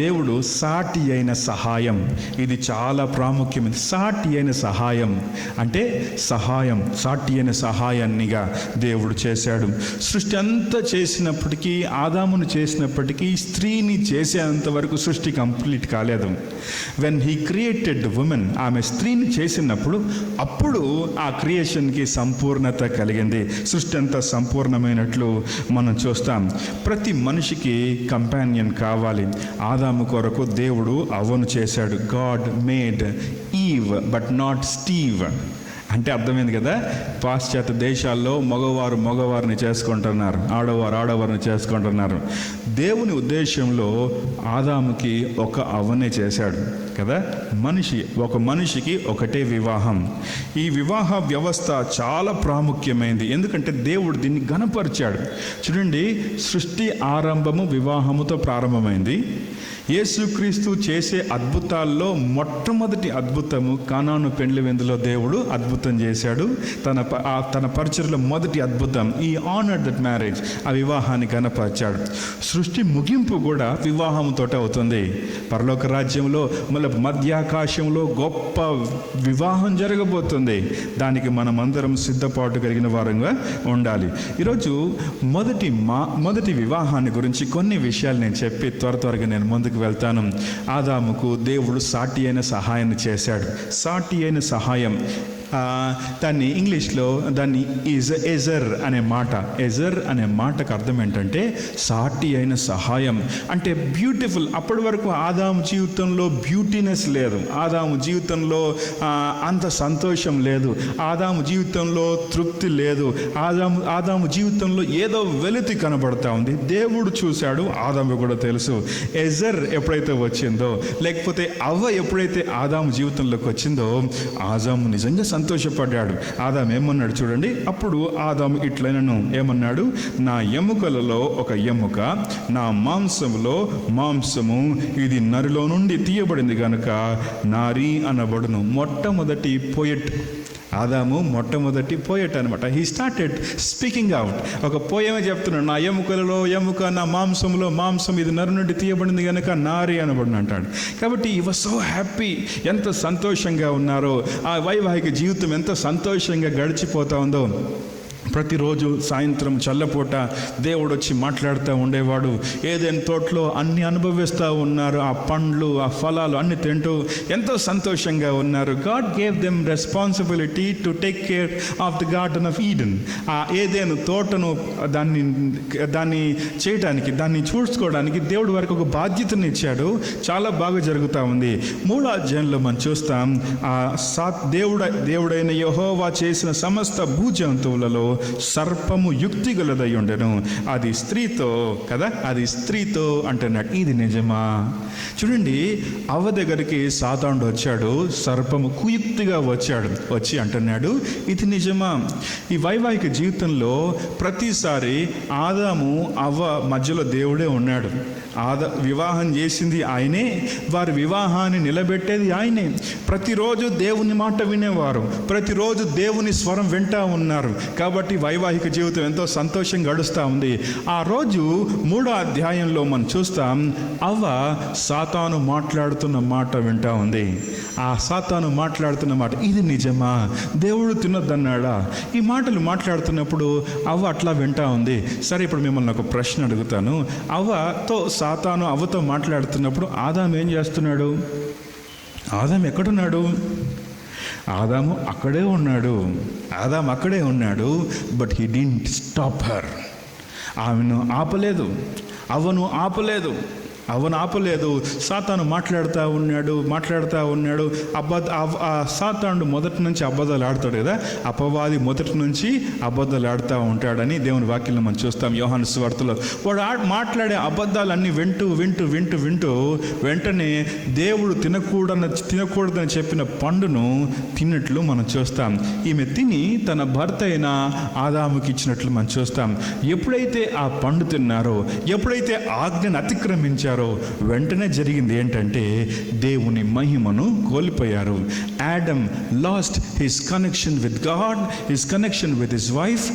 దేవుడు సాటి అయిన సహాయం, ఇది చాలా ప్రాముఖ్యమైనది. సాటి అయిన సహాయం అంటే సాటి అయిన సహాయాన్నిగా దేవుడు చేశాడు. సృష్టి అంతా చేసినప్పటికీ, ఆదామును చేసినప్పటికీ, స్త్రీని చేసేంత వరకు సృష్టి కంప్లీట్ కాలేదు. వెన్ హీ క్రియేటెడ్ ఉమెన్, ఆమె స్త్రీని చేసినప్పుడు అప్పుడు ఆ క్రియేషన్కి సంపూర్ణత కలిగింది. సృష్టి అంతా సంపూర్ణమైనట్లు మనం చూస్తాం. ప్రతి మనిషికి కంపానియన్ కావాలి. ఆదాము కొరకు దేవుడు అవ్వను చేశాడు. God made eve but not Steve. అంటే అర్థమైంది కదా. పాశ్చాత్య దేశాల్లో మగవారిని చేసుకుంటున్నారు, ఆడవారిని చేసుకుంటున్నారు. దేవుని ఉద్దేశంలో ఆదాముకి ఒక అవ్వనే చేశాడు కదా. ఒక మనిషికి ఒకటే వివాహం. ఈ వివాహ వ్యవస్థ చాలా ప్రాముఖ్యమైనది. ఎందుకంటే దేవుడు దీన్ని ఘనపరిచాడు. చూడండి, సృష్టి ఆరంభము వివాహముతో ప్రారంభమైంది. యేసుక్రీస్తు చేసే అద్భుతాల్లో మొట్టమొదటి అద్భుతము కానాను పెండ్లి విందులో దేవుడు అద్భుతం చేశాడు. తన పరిచర్యలో మొదటి అద్భుతం, ఈ ఆనర్డ్ దట్ మ్యారేజ్, ఆ వివాహాన్ని కనపరిచాడు. సృష్టి ముగింపు కూడా వివాహంతో అవుతుంది. పరలోక రాజ్యంలో మధ్యాకాశంలో గొప్ప వివాహం జరగబోతుంది. దానికి మనం అందరం సిద్ధపాటు కలిగిన వారంగా ఉండాలి. ఈరోజు మొదటి వివాహాన్ని గురించి కొన్ని విషయాలు నేను చెప్పి త్వరగా నేను ముందుకు వెళ్తాను. ఆదాముకు దేవుడు సాటి అయిన సహాయాన్ని చేశాడు. సాటి అయిన సహాయం, దాన్ని ఇంగ్లీష్లో ఎజర్ అనే మాటకు అర్థం ఏంటంటే సాటి అయిన సహాయం. అంటే బ్యూటిఫుల్. అప్పటి వరకు ఆదాము జీవితంలో బ్యూటీనెస్ లేదు, ఆదాము జీవితంలో అంత సంతోషం లేదు, ఆదాము జీవితంలో తృప్తి లేదు, ఆదాము జీవితంలో ఏదో వెలితి కనబడతా ఉంది. దేవుడు చూశాడు, ఆదాము కూడా తెలుసు. ఎజర్ ఎప్పుడైతే వచ్చిందో, లేకపోతే అవ్వ ఎప్పుడైతే ఆదాము జీవితంలోకి వచ్చిందో, ఆదాము నిజంగా సంతోషపడ్డాడు. ఆదాము ఏమన్నాడు చూడండి. అప్పుడు ఆదాము ఇట్లైనను ఏమన్నాడు, నా ఎముకలలో ఒక ఎముక, నా మాంసములో మాంసము, ఇది నరిలో నుండి తీయబడింది కనుక నారీ అనబడును. మొట్టమొదటి పోయెట్ ఆదాము, మొట్టమొదటి పోయెట్ అనమాట. He started speaking out. ఒక పోయమే చెప్తున్నాడు, నా ఎముకలలో ఎముక, నా మాంసంలో మాంసం, ఇది నరు నుండి తీయబడింది కనుక నారీ అనబడిన అంటాడు. కాబట్టి ఈ వాజ్ సో హ్యాపీ. ఎంత సంతోషంగా ఉన్నారో, ఆ వైవాహిక జీవితం ఎంత సంతోషంగా గడిచిపోతా ఉందో. ప్రతిరోజు సాయంత్రం చల్లపూట దేవుడు వచ్చి మాట్లాడుతూ ఉండేవాడు. ఏదైనా తోటలో అన్ని అనుభవిస్తూ ఉన్నారు, ఆ పండ్లు, ఆ ఫలాలు అన్ని తింటూ ఎంతో సంతోషంగా ఉన్నారు. God gave them responsibility to take care of the garden of Eden. ఆ ఏదైనా తోటను దాన్ని చేయడానికి, దాన్ని చూసుకోవడానికి దేవుడు వారికి ఒక బాధ్యతను ఇచ్చాడు. చాలా బాగా జరుగుతూ ఉంది. 3వ అధ్యాయంలో మనం చూస్తాం, దేవుడైన యెహోవా చేసిన సమస్త భూజంతువులలో సర్పము యుక్తి గలదై ఉండెను, అది స్త్రీతో కదా, అది స్త్రీతో అంటున్నాడు. ఇది నిజమా? చూడండి, అవ్వ దగ్గరికి సాతానుడు వచ్చాడు, సర్పము కుయుక్తిగా వచ్చి అంటున్నాడు, ఇది నిజమా? ఈ వైవాహిక జీవితంలో ప్రతిసారి ఆదాము అవ్వ మధ్యలో దేవుడే ఉన్నాడు. వివాహం చేసింది ఆయనే, వారి వివాహాన్ని నిలబెట్టేది ఆయనే. ప్రతిరోజు దేవుని మాట వినేవారు, ప్రతిరోజు దేవుని స్వరం వింటా ఉన్నారు. కాబట్టి వైవాహిక జీవితం ఎంతో సంతోషంగా గడుస్తూ ఉంది. ఆ రోజు 3వ అధ్యాయంలో మనం చూస్తాం, అవ్వ సాతాను మాట్లాడుతున్న మాట వింటా ఉంది. ఆ సాతాను మాట్లాడుతున్న మాట, ఇది నిజమా? దేవుడు తినొద్దన్నాడా? ఈ మాటలు మాట్లాడుతున్నప్పుడు అవ్వ అట్లా వింటా ఉంది. సరే, ఇప్పుడు మిమ్మల్ని ఒక ప్రశ్న అడుగుతాను. సాతాను అవ్వతో మాట్లాడుతున్నప్పుడు ఆదాము ఏం చేస్తున్నాడు? ఆదాము ఎక్కడున్నాడు? ఆదాము అక్కడే ఉన్నాడు. But he didn't stop her. ఆమెను ఆపలేదు, అవ్వను ఆపలేదు. సాతాను మాట్లాడుతూ ఉన్నాడు. సాతాను మొదటి నుంచి అబద్ధాలు ఆడతాడు కదా, అపవాది మొదటి నుంచి అబద్ధాలు ఆడుతూ ఉంటాడని దేవుని వాక్యంలో మనం చూస్తాం. యోహాను సువార్తలో వాడు మాట్లాడే అబద్ధాలన్నీ వింటూ వెంటనే దేవుడు తినకూడదని చెప్పిన పండును తిన్నట్లు మనం చూస్తాం. ఈమె తిని తన భర్త అయిన ఆదాముకి ఇచ్చినట్లు మనం చూస్తాం. ఎప్పుడైతే ఆ పండు తిన్నారో, ఎప్పుడైతే ఆజ్ఞను అతిక్రమించారో, వెంటనే జరిగింది ఏంటంటే దేవుని మహిమను కోల్పోయారు. Adam lost his connection with God, his connection with his wife.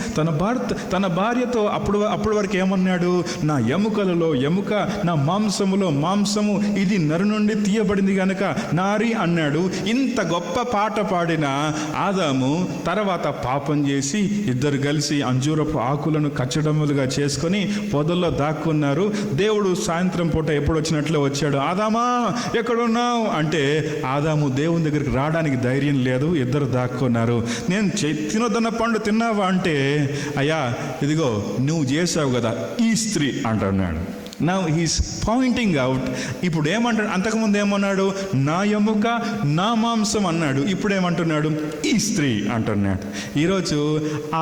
తన భార్యతో అప్పుడు వరకు ఏమన్నాడు? నా ఎముకలలో ఎముక, నా మాంసములో మాంసము, ఇది నరు నుండి తీయబడింది గనక నారి అన్నాడు. ఇంత గొప్ప పాట పాడిన ఆదాము తర్వాత పాపం చేసి ఇద్దరు కలిసి అంజూరపు ఆకులను కచ్చడములుగా చేసుకొని పొదల్లో దాక్కున్నారు. దేవుడు సాయంత్రం పూట ఎప్పుడు వచ్చినట్లు వచ్చాడు. ఆదామా ఎక్కడున్నావు అంటే ఆదాము దేవుని దగ్గరికి రావడానికి ధైర్యం లేదు, ఇద్దరు దాక్కున్నారు. నేను తినొద్దన్న పండు తిన్నావా అంటే, అయ్యా ఇదిగో నువ్వు చేసావు కదా ఈ స్త్రీ అంటున్నాడు. Now he's pointing out. ఇప్పుడు ఏమంటాడు? అంతకుముందు ఏమన్నాడు? నా ఎముక నా మాంసం అన్నాడు. ఇప్పుడు ఏమంటున్నాడు? ఈ స్త్రీ అంటున్నాడు. ఈరోజు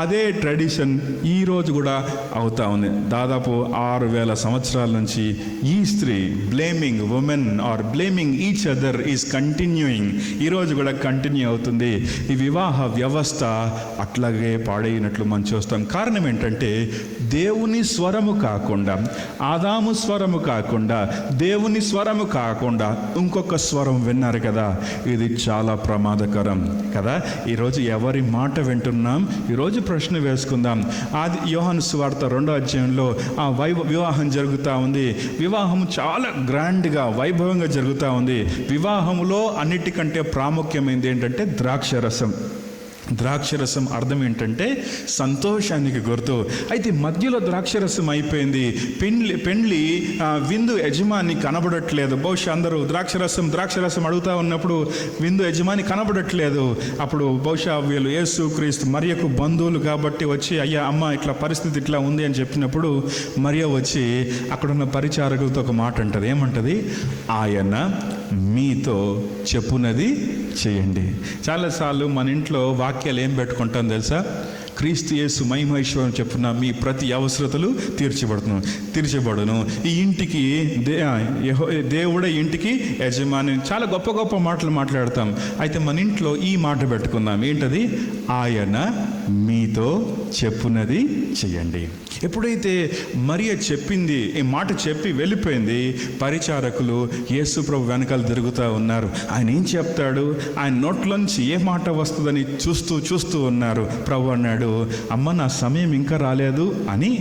అదే ట్రెడిషన్ ఈరోజు కూడా అవుతా ఉంది. దాదాపు 6000 సంవత్సరాల నుంచి ఈ స్త్రీ blaming women are blaming each other is continuing. ఈరోజు కూడా కంటిన్యూ అవుతుంది. ఈ వివాహ వ్యవస్థ అట్లాగే పాడైనట్లు మనం చూస్తాం. కారణం ఏంటంటే దేవుని స్వరము కాకుండా, ఆదాము స్వరము కాకుండా, దేవుని స్వరము కాకుండా ఇంకొక స్వరం విన్నారు కదా. ఇది చాలా ప్రమాదకరం కదా. ఈరోజు ఎవరి మాట వింటున్నాం? ఈరోజు ప్రశ్న వేసుకుందాం. యోహాను సువార్త 2వ అధ్యాయంలో ఆ వివాహం జరుగుతూ ఉంది. వివాహం చాలా గ్రాండ్గా వైభవంగా జరుగుతూ ఉంది. వివాహంలో అన్నిటికంటే ప్రాముఖ్యమైనది ఏంటంటే ద్రాక్షరసం. ద్రాక్షరసం అర్థం ఏంటంటే సంతోషానికి గుర్తు. అయితే మధ్యలో ద్రాక్షరసం అయిపోయింది. పెండ్లి విందు యజమాని కనబడట్లేదు. బహుశా అందరూ ద్రాక్షరసం అడుగుతూ ఉన్నప్పుడు విందు యజమాని కనబడట్లేదు. అప్పుడు బహుశా వీళ్ళు యేసుక్రీస్తు మరియకు బంధువులు కాబట్టి వచ్చి, అయ్యా అమ్మ ఇట్లా పరిస్థితి ఇట్లా ఉంది అని చెప్పినప్పుడు మరియ వచ్చి అక్కడున్న పరిచారకులతో ఒక మాట అంటది. ఏమంటది? ఆయన మీతో చెప్పునది చేయండి. చాలాసార్లు మన ఇంట్లో వాక్యాలు ఏం పెట్టుకుంటాం తెలుసా? క్రీస్తు యేసు మహిమైశ్వరం చెప్పున మీ ప్రతి అవసరతలు తీర్చబడును. ఈ ఇంటికి దేవుడే ఇంటికి యజమాని. చాలా గొప్ప గొప్ప మాటలు మాట్లాడతాం. అయితే మన ఇంట్లో ఈ మాట పెట్టుకుందాం. ఏంటది? ఆయన మీతో చెప్పునది చెయ్యండి. ఎప్పుడైతే మరియ చెప్పింది, ఈ మాట చెప్పి వెళ్ళిపోయింది, పరిచారకులు యేసు ప్రభు వెనకాల తిరుగుతూ ఉన్నారు. ఆయన ఏం చెప్తాడు? ఆయన నోట్లోంచి ఏ మాట వస్తుందని చూస్తూ ఉన్నారు. ప్రభు అన్నాడు, అమ్మ నా సమయం ఇంకా రాలేదు అని.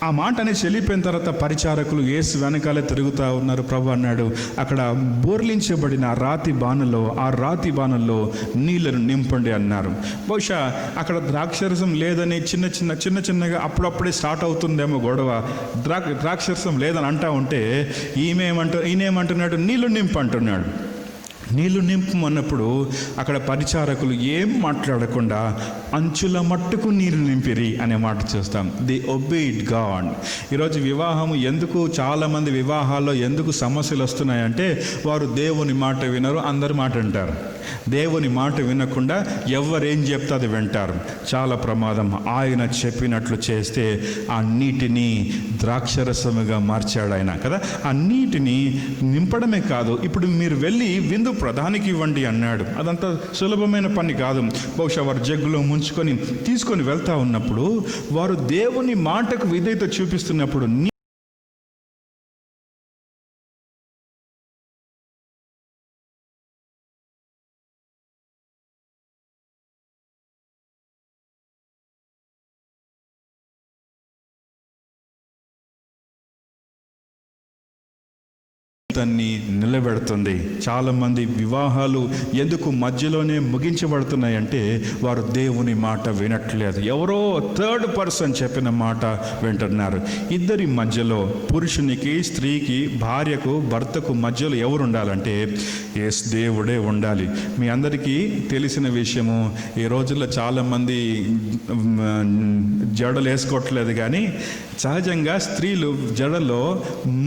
ఆ మాట అనేది చెల్లిపోయిన తర్వాత పరిచారకులు యేసు వెనకాలే తిరుగుతూ ఉన్నారు. ప్రభు అన్నాడు, అక్కడ బోర్లించబడిన ఆ రాతి బాణల్లో నీళ్లను నింపండి అన్నారు. బహుశా అక్కడ ద్రాక్షరసం లేదని చిన్నగా అప్పుడప్పుడే స్టార్ట్ అవుతుందేమో గొడవ. ద్రాక్షరసం లేదని అంటా ఉంటే ఈయనేమంటున్నాడు? నీళ్లు నింపంటున్నాడు. నీళ్లు నింపమన్నప్పుడు అక్కడ పరిచారకులు ఏం మాట్లాడకుండా అంచుల మట్టుకు నీరు నింపిరి అనే మాట చూస్తాం. The obeyed God. ఈరోజు వివాహం ఎందుకు, చాలామంది వివాహాల్లో ఎందుకు సమస్యలు వస్తున్నాయంటే వారు దేవుని మాట వినరు, అందరి మాట వింటారు. దేవుని మాట వినకుండా ఎవరేం చెప్తే అది వింటారు. చాలా ప్రమాదం. ఆయన చెప్పినట్లు చేస్తే ఆ నీటిని ద్రాక్షరసముగా మార్చాడు ఆయన కదా. ఆ నీటిని నింపడమే కాదు, ఇప్పుడు మీరు వెళ్ళి విందు ప్రధానికి ఇవ్వండి అన్నాడు. అదంతా సులభమైన పని కాదు. బహుశా వారు జగ్గులో ముంచుకొని తీసుకొని వెళ్తా ఉన్నప్పుడు, వారు దేవుని మాటకు విధేయత చూపిస్తున్నప్పుడు జీవితాన్ని నిలబెడుతుంది. చాలామంది వివాహాలు ఎందుకు మధ్యలోనే ముగించబడుతున్నాయంటే వారు దేవుని మాట వినట్లేదు, ఎవరో థర్డ్ పర్సన్ చెప్పిన మాట వింటున్నారు. ఇద్దరి మధ్యలో, పురుషునికి స్త్రీకి, భార్యకు భర్తకు మధ్యలో ఎవరు ఉండాలంటే యేసు దేవుడే ఉండాలి. మీ అందరికీ తెలిసిన విషయము, ఈ రోజుల్లో చాలామంది జడలు వేసుకోవట్లేదు, కానీ సహజంగా స్త్రీలు జడలో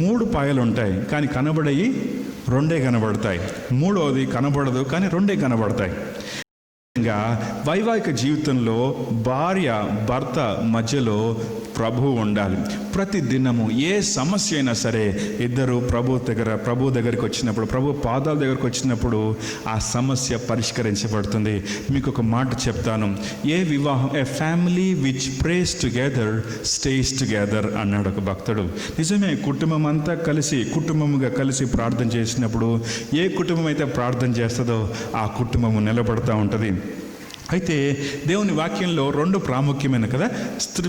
3 పాయలు ఉంటాయి, కానీ కనబడేవి 2 కనబడతాయి. 3వది కనబడదు, కానీ 2 కనబడతాయి. వైవాహిక జీవితంలో భార్య భర్త మధ్యలో ప్రభు ఉండాలి. ప్రతి దినము ఏ సమస్య అయినా సరే ఇద్దరు ప్రభు దగ్గరికి వచ్చినప్పుడు, ప్రభు పాదాల దగ్గరికి వచ్చినప్పుడు ఆ సమస్య పరిష్కరించబడుతుంది. మీకు ఒక మాట చెప్తాను, ఏ వివాహం, a family which prays together stays together అన్నాడు ఒక భక్తుడు. నిజమే, కుటుంబం అంతా కుటుంబముగా కలిసి ప్రార్థన చేసినప్పుడు ఏ కుటుంబం అయితే ప్రార్థన చేస్తుందో ఆ కుటుంబము నిలబడుతూ ఉంటుంది. అయితే దేవుని వాక్యంలో 2 ప్రాముఖ్యమైన కదా,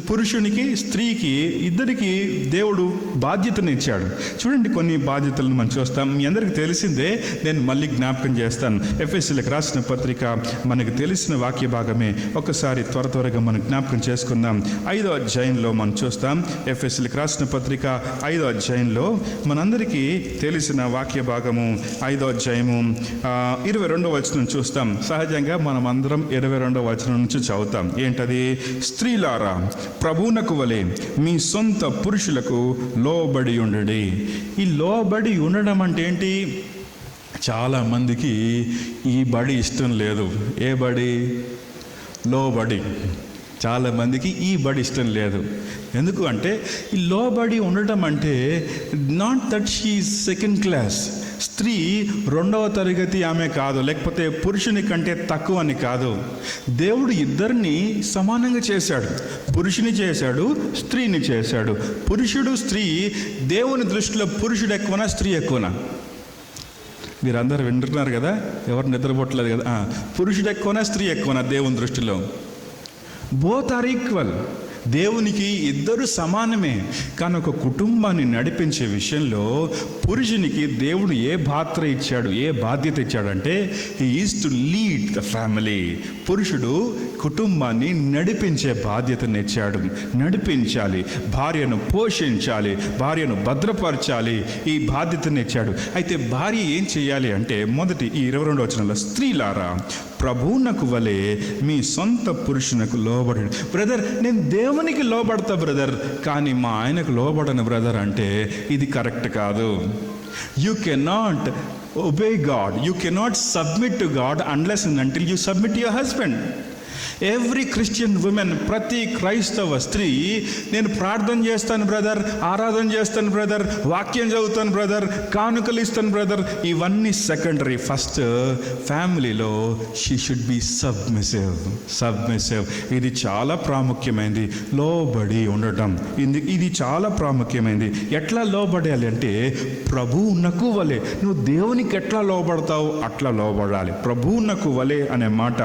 పురుషునికి స్త్రీకి ఇద్దరికి దేవుడు బాధ్యతను ఇచ్చాడు. చూడండి, కొన్ని బాధ్యతలను మనం చూస్తాం. మీ అందరికీ తెలిసిందే, నేను మళ్ళీ జ్ఞాపకం చేస్తాను. ఎఫెసీయులకు రాసిన పత్రిక మనకు తెలిసిన వాక్య భాగమే, ఒకసారి త్వరగా మనం జ్ఞాపకం చేసుకుందాం. 5వ అధ్యాయంలో మనం చూస్తాం. ఎఫెసీయులకు రాసిన పత్రిక 5వ అధ్యాయంలో మనందరికీ తెలిసిన వాక్య భాగము 5వ అధ్యాయము 22వ వచనం చూస్తాం. సహజంగా మనం అందరం 22వ వచనం నుంచి చదువుతాం. ఏంటది? స్త్రీలారా, ప్రభువునకు వలె మీ సొంత పురుషులకు లోబడి ఉండండి. ఈ లోబడి ఉండడం అంటే ఏంటి? చాలామందికి ఈ బడి ఇష్టం లేదు. ఏ బడి? లోబడి. చాలామందికి ఈ బడి ఇష్టం లేదు. ఎందుకు అంటే, ఈ లోబడి ఉండటం అంటే not that she is second class. స్త్రీ 2వ తరగతి ఆమె కాదు, లేకపోతే పురుషుని కంటే తక్కువ అని కాదు. దేవుడు ఇద్దరిని సమానంగా చేశాడు. పురుషుని చేశాడు, స్త్రీని చేశాడు. పురుషుడు స్త్రీ, దేవుని దృష్టిలో పురుషుడు ఎక్కువనా, స్త్రీ ఎక్కువనా? మీరందరూ వింటున్నారు కదా, ఎవరు నిద్రపోవట్లేదు కదా. పురుషుడు ఎక్కువనా, స్త్రీ ఎక్కువనా దేవుని దృష్టిలో? Both are equal. దేవునికి ఇద్దరు సమానమే. కానీ ఒక కుటుంబాన్ని నడిపించే విషయంలో పురుషునికి దేవుడు ఏ పాత్ర ఇచ్చాడు, ఏ బాధ్యత ఇచ్చాడంటే he is to lead the family. పురుషుడు కుటుంబాన్ని నడిపించే బాధ్యతను ఇచ్చాడు. నడిపించాలి, భార్యను పోషించాలి, భార్యను భద్రపరచాలి, ఈ బాధ్యతను ఇచ్చాడు. అయితే భార్య ఏం చేయాలి అంటే, మొదటి ఈ 22వ వచనంలో, స్త్రీలారా ప్రభువునకు వలె మీ సొంత పురుషునకు లోబడి. బ్రదర్, నేను దేవునికి లోబడతా బ్రదర్, కానీ మా ఆయనకు లోబడను బ్రదర్ అంటే ఇది కరెక్ట్ కాదు. You cannot obey God, you cannot submit to God unless and until you submit to your husband. Every Christian women, ప్రతి క్రైస్తవ స్త్రీ, నేను ప్రార్థన చేస్తాను బ్రదర్, ఆరాధన చేస్తాను బ్రదర్, వాక్యం చదువుతాను బ్రదర్, కానుకలు ఇస్తాను బ్రదర్, ఇవన్నీ సెకండరీ. ఫస్ట్ ఫ్యామిలీలో షీ షుడ్ బి సబ్మిసివ్. ఇది చాలా ప్రాముఖ్యమైనది. లోబడి ఉండటం ఇది చాలా ప్రాముఖ్యమైనది. ఎట్లా లోబడాలి అంటే, ప్రభువునకు వలె. నువ్వు దేవునికి ఎట్లా లోబడతావు అట్లా లోబడాలి. ప్రభువునకు వలె అనే మాట,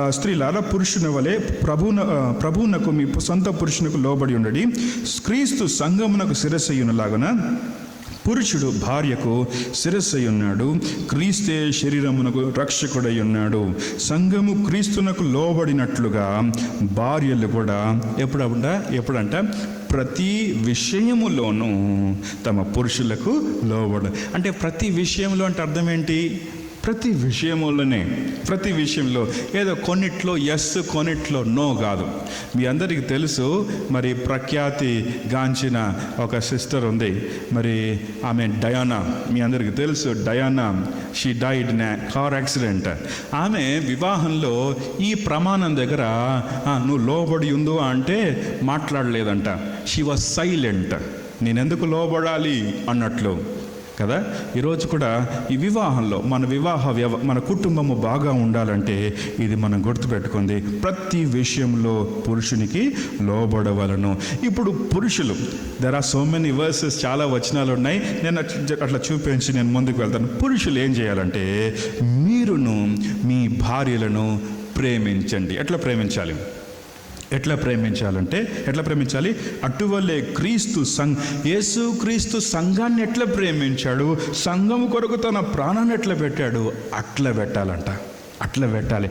స్త్రీలారా పురుషుని వలె ప్రభువునకు మీ సొంత పురుషునకు లోబడి ఉండడి. క్రీస్తు సంఘమునకు శిరస్సయ్యునలాగున పురుషుడు భార్యకు శిరస్సై ఉన్నాడు. క్రీస్తే శరీరమునకు రక్షకుడై ఉన్నాడు. సంఘము క్రీస్తునకు లోబడినట్లుగా భార్యలు కూడా ఎప్పుడంట ప్రతి విషయములోనూ తమ పురుషులకు లోబడ. అంటే ప్రతి విషయంలో అంటే అర్థం ఏంటి? ప్రతి విషయంలో ఏదో కొన్నిట్లో ఎస్, కొన్నిట్లో నో కాదు. మీ అందరికీ తెలుసు, మరి ప్రఖ్యాతి గాంచిన ఒక సిస్టర్ ఉంది, మరి ఆమె డయానా. మీ అందరికీ తెలుసు Diana. She died in a car accident. ఆమె వివాహంలో ఈ ప్రమాణం దగ్గర నువ్వు లోబడి ఉందో అంటే మాట్లాడలేదంట. She was silent. నేనెందుకు లోబడాలి అన్నట్లు కదా. ఈరోజు కూడా ఈ వివాహంలో మన కుటుంబము బాగా ఉండాలంటే ఇది మనం గుర్తుపెట్టుకుంది. ప్రతి విషయంలో పురుషునికి లోబడవలను. ఇప్పుడు పురుషులు, there are so many verses, చాలా వచనాలు ఉన్నాయి. నేను అట్లా చూపించి నేను ముందుకు వెళ్తాను. పురుషులు ఏం చేయాలంటే, మీరును మీ భార్యలను ప్రేమించండి. ఎట్లా ప్రేమించాలి? ఎట్లా ప్రేమించాలి? అటువలే క్రీస్తు యేసు క్రీస్తు సంఘాన్ని ఎట్లా ప్రేమించాడు, సంఘం కొరకు తన ప్రాణాన్ని ఎట్లా పెట్టాడు, అట్లా పెట్టాలి.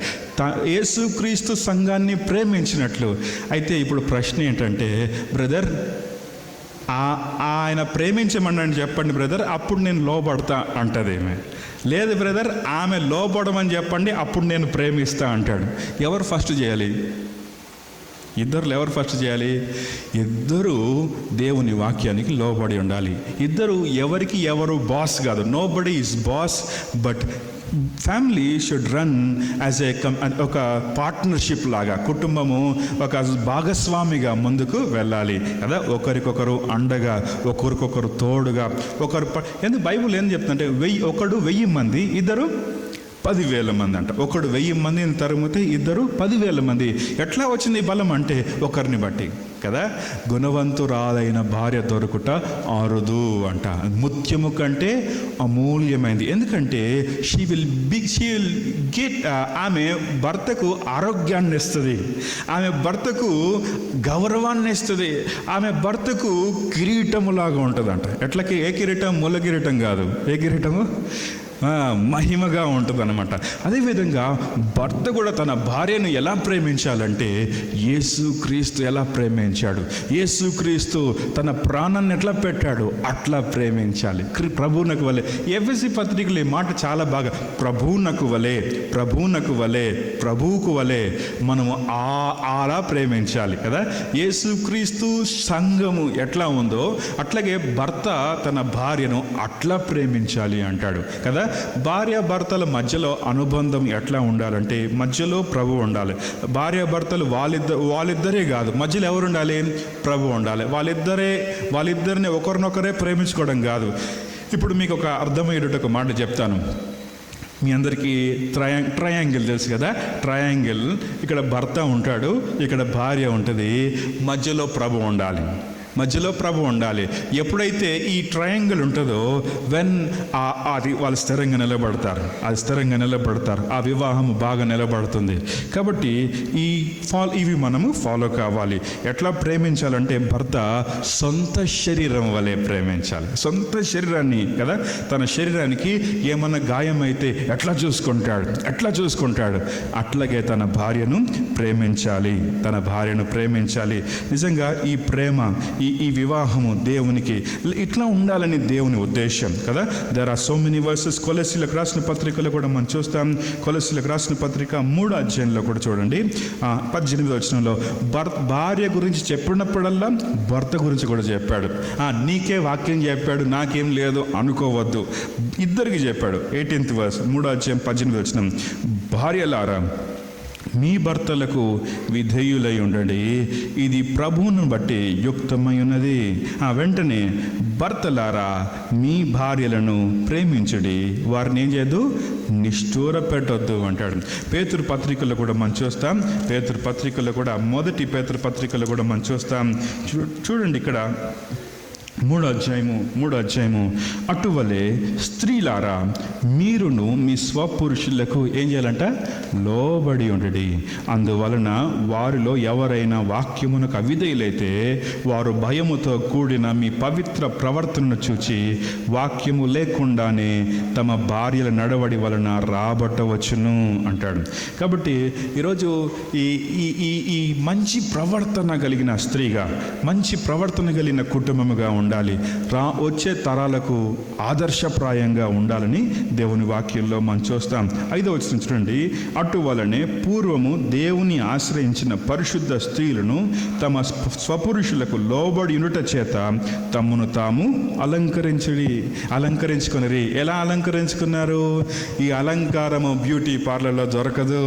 యేసు క్రీస్తు సంఘాన్ని ప్రేమించినట్లు. అయితే ఇప్పుడు ప్రశ్న ఏంటంటే, బ్రదర్ ఆయన ప్రేమించమని చెప్పండి బ్రదర్, అప్పుడు నేను లోబడతా అంటదేమే. లేదు బ్రదర్, ఆమె లోబడమని చెప్పండి, అప్పుడు నేను ప్రేమిస్తా అంటాడు. ఎవరు ఫస్ట్ చేయాలి? ఎవరు ఫస్ట్ చేయాలి? ఇద్దరు దేవుని వాక్యానికి లోబడి ఉండాలి. ఇద్దరు ఎవరికి ఎవరు బాస్ కాదు. Nobody is boss, but family should run as ఒక పార్ట్నర్షిప్ లాగా, కుటుంబము ఒక భాగస్వామిగా ముందుకు వెళ్ళాలి కదా. ఒకరికొకరు అండగా, ఒకరికొకరు తోడుగా, ఎందుకు బైబుల్ ఏం చెప్తుందంటే, ఒకడు 1000 మంది, ఇద్దరు 10,000 మంది అంట. ఒకడు 1000 మందిని తరిమితే ఇద్దరు 10,000 మంది. ఎట్లా వచ్చింది బలం అంటే, ఒకరిని బట్టి కదా. గుణవంతురాలైన భార్య దొరుకుట అరుదు అంట. ముత్యము కంటే అమూల్యమైంది. ఎందుకంటే షీ విల్ గెట్, ఆమె భర్తకు ఆరోగ్యాన్ని ఇస్తుంది, ఆమె భర్తకు గౌరవాన్ని ఇస్తుంది, ఆమె భర్తకు కిరీటములాగా ఉంటుంది అంట. ఎట్లకి? ఏ కిరీటం? ముల కిరీటం కాదు. ఏ కిరీటము? మహిమగా ఉంటుంది అనమాట. అదేవిధంగా భర్త కూడా తన భార్యను ఎలా ప్రేమించాలంటే, యేసుక్రీస్తు ఎలా ప్రేమించాడు, యేసుక్రీస్తు తన ప్రాణాన్ని ఎట్లా పెట్టాడు, అట్లా ప్రేమించాలి. ప్రభువునకు వలె. ఎఫెసీ పత్రికలో ఈ మాట చాలా బాగా, ప్రభువుకు వలె ప్రభువుకు వలె మనము అలా ప్రేమించాలి కదా. యేసుక్రీస్తు సంఘము ఎట్లా ఉందో అట్లాగే భర్త తన భార్యను అట్లా ప్రేమించాలి అంటాడు కదా. భార్యాభర్తల మధ్యలో అనుబంధం ఎట్లా ఉండాలంటే, మధ్యలో ప్రభు ఉండాలి. భార్యాభర్తలు వాళ్ళిద్దరే కాదు, మధ్యలో ఎవరు ఉండాలి? ప్రభు ఉండాలి. వాళ్ళిద్దరిని ఒకరినొకరే ప్రేమించుకోవడం కాదు. ఇప్పుడు మీకు ఒక అర్థమయ్యేటట్టు ఒక మాట చెప్తాను. మీ అందరికీ ట్రయాంగిల్ తెలుసు కదా. ట్రయాంగిల్, ఇక్కడ భర్త ఉంటాడు, ఇక్కడ భార్య ఉంటుంది, మధ్యలో ప్రభు ఉండాలి. ఎప్పుడైతే ఈ ట్రయాంగిల్ ఉంటుందో, అది వాళ్ళు స్థిరంగా నిలబడతారు, ఆ వివాహం బాగా నిలబడుతుంది. కాబట్టి ఇవి మనము ఫాలో కావాలి. ఎట్లా ప్రేమించాలంటే, భర్త సొంత శరీరం వలె ప్రేమించాలి. సొంత శరీరాన్ని కదా, తన శరీరానికి ఏమన్నా గాయం అయితే ఎట్లా చూసుకుంటాడు, అట్లాగే తన భార్యను ప్రేమించాలి. నిజంగా ఈ ప్రేమ, ఈ వివాహము దేవునికి ఇట్లా ఉండాలని దేవుని ఉద్దేశం కదా. There are so many verses. కొలస్సీలకు రాసిన పత్రికలో కూడా మనం చూస్తాం. కొలస్సీలకు రాసిన పత్రిక 3వ అధ్యాయంలో కూడా చూడండి, 18వ వచనంలో భార్య గురించి చెప్పినప్పుడల్లా భర్త గురించి కూడా చెప్పాడు. నీకే వాక్యం చెప్పాడు, నాకేం లేదు అనుకోవద్దు, ఇద్దరికి చెప్పాడు. 18th verse, 3వ అధ్యాయం 18వ వచనం, భార్యలారా మీ భర్తలకు విధేయులై ఉండండి, ఇది ప్రభువును బట్టి యుక్తమై ఉన్నది. వెంటనే భర్తలారా మీ భార్యలను ప్రేమించుడి, వారిని ఏం చేయదు, నిష్ఠూర పెట్టొద్దు అంటాడు. పేతురు పత్రికల్లో కూడా మనం చూస్తాం. మొదటి పేతురు పత్రికల్లో కూడా మనం చూస్తాం. చూడండి ఇక్కడ 3వ అధ్యాయము, అటువలే స్త్రీలారా మీరును మీ స్వపురుషులకు ఏం చేయాలంట, లోబడి ఉండడి. అందువలన వారిలో ఎవరైనా వాక్యమునకు అవిధేయులైతే వారు భయముతో కూడిన మీ పవిత్ర ప్రవర్తనను చూచి వాక్యము లేకుండానే తమ భార్యల నడవడి వలన రాబట్టవచ్చును అంటాడు. కాబట్టి ఈరోజు ఈ మంచి ప్రవర్తన కలిగిన స్త్రీగా, మంచి ప్రవర్తన కలిగిన కుటుంబముగా ఉండాలి. వచ్చే తరాలకు ఆదర్శప్రాయంగా ఉండాలని దేవుని వాక్యంలో మనం చూస్తాం. 5వ వచనం చూడండి, అటువలనే పూర్వము దేవుని ఆశ్రయించిన పరిశుద్ధ స్త్రీలను తమ స్వపురుషులకు లోబడి యునుట చేత తమను తాము అలంకరించుకుని. ఎలా అలంకరించుకున్నారు? ఈ అలంకారము బ్యూటీ పార్లర్లో దొరకదు.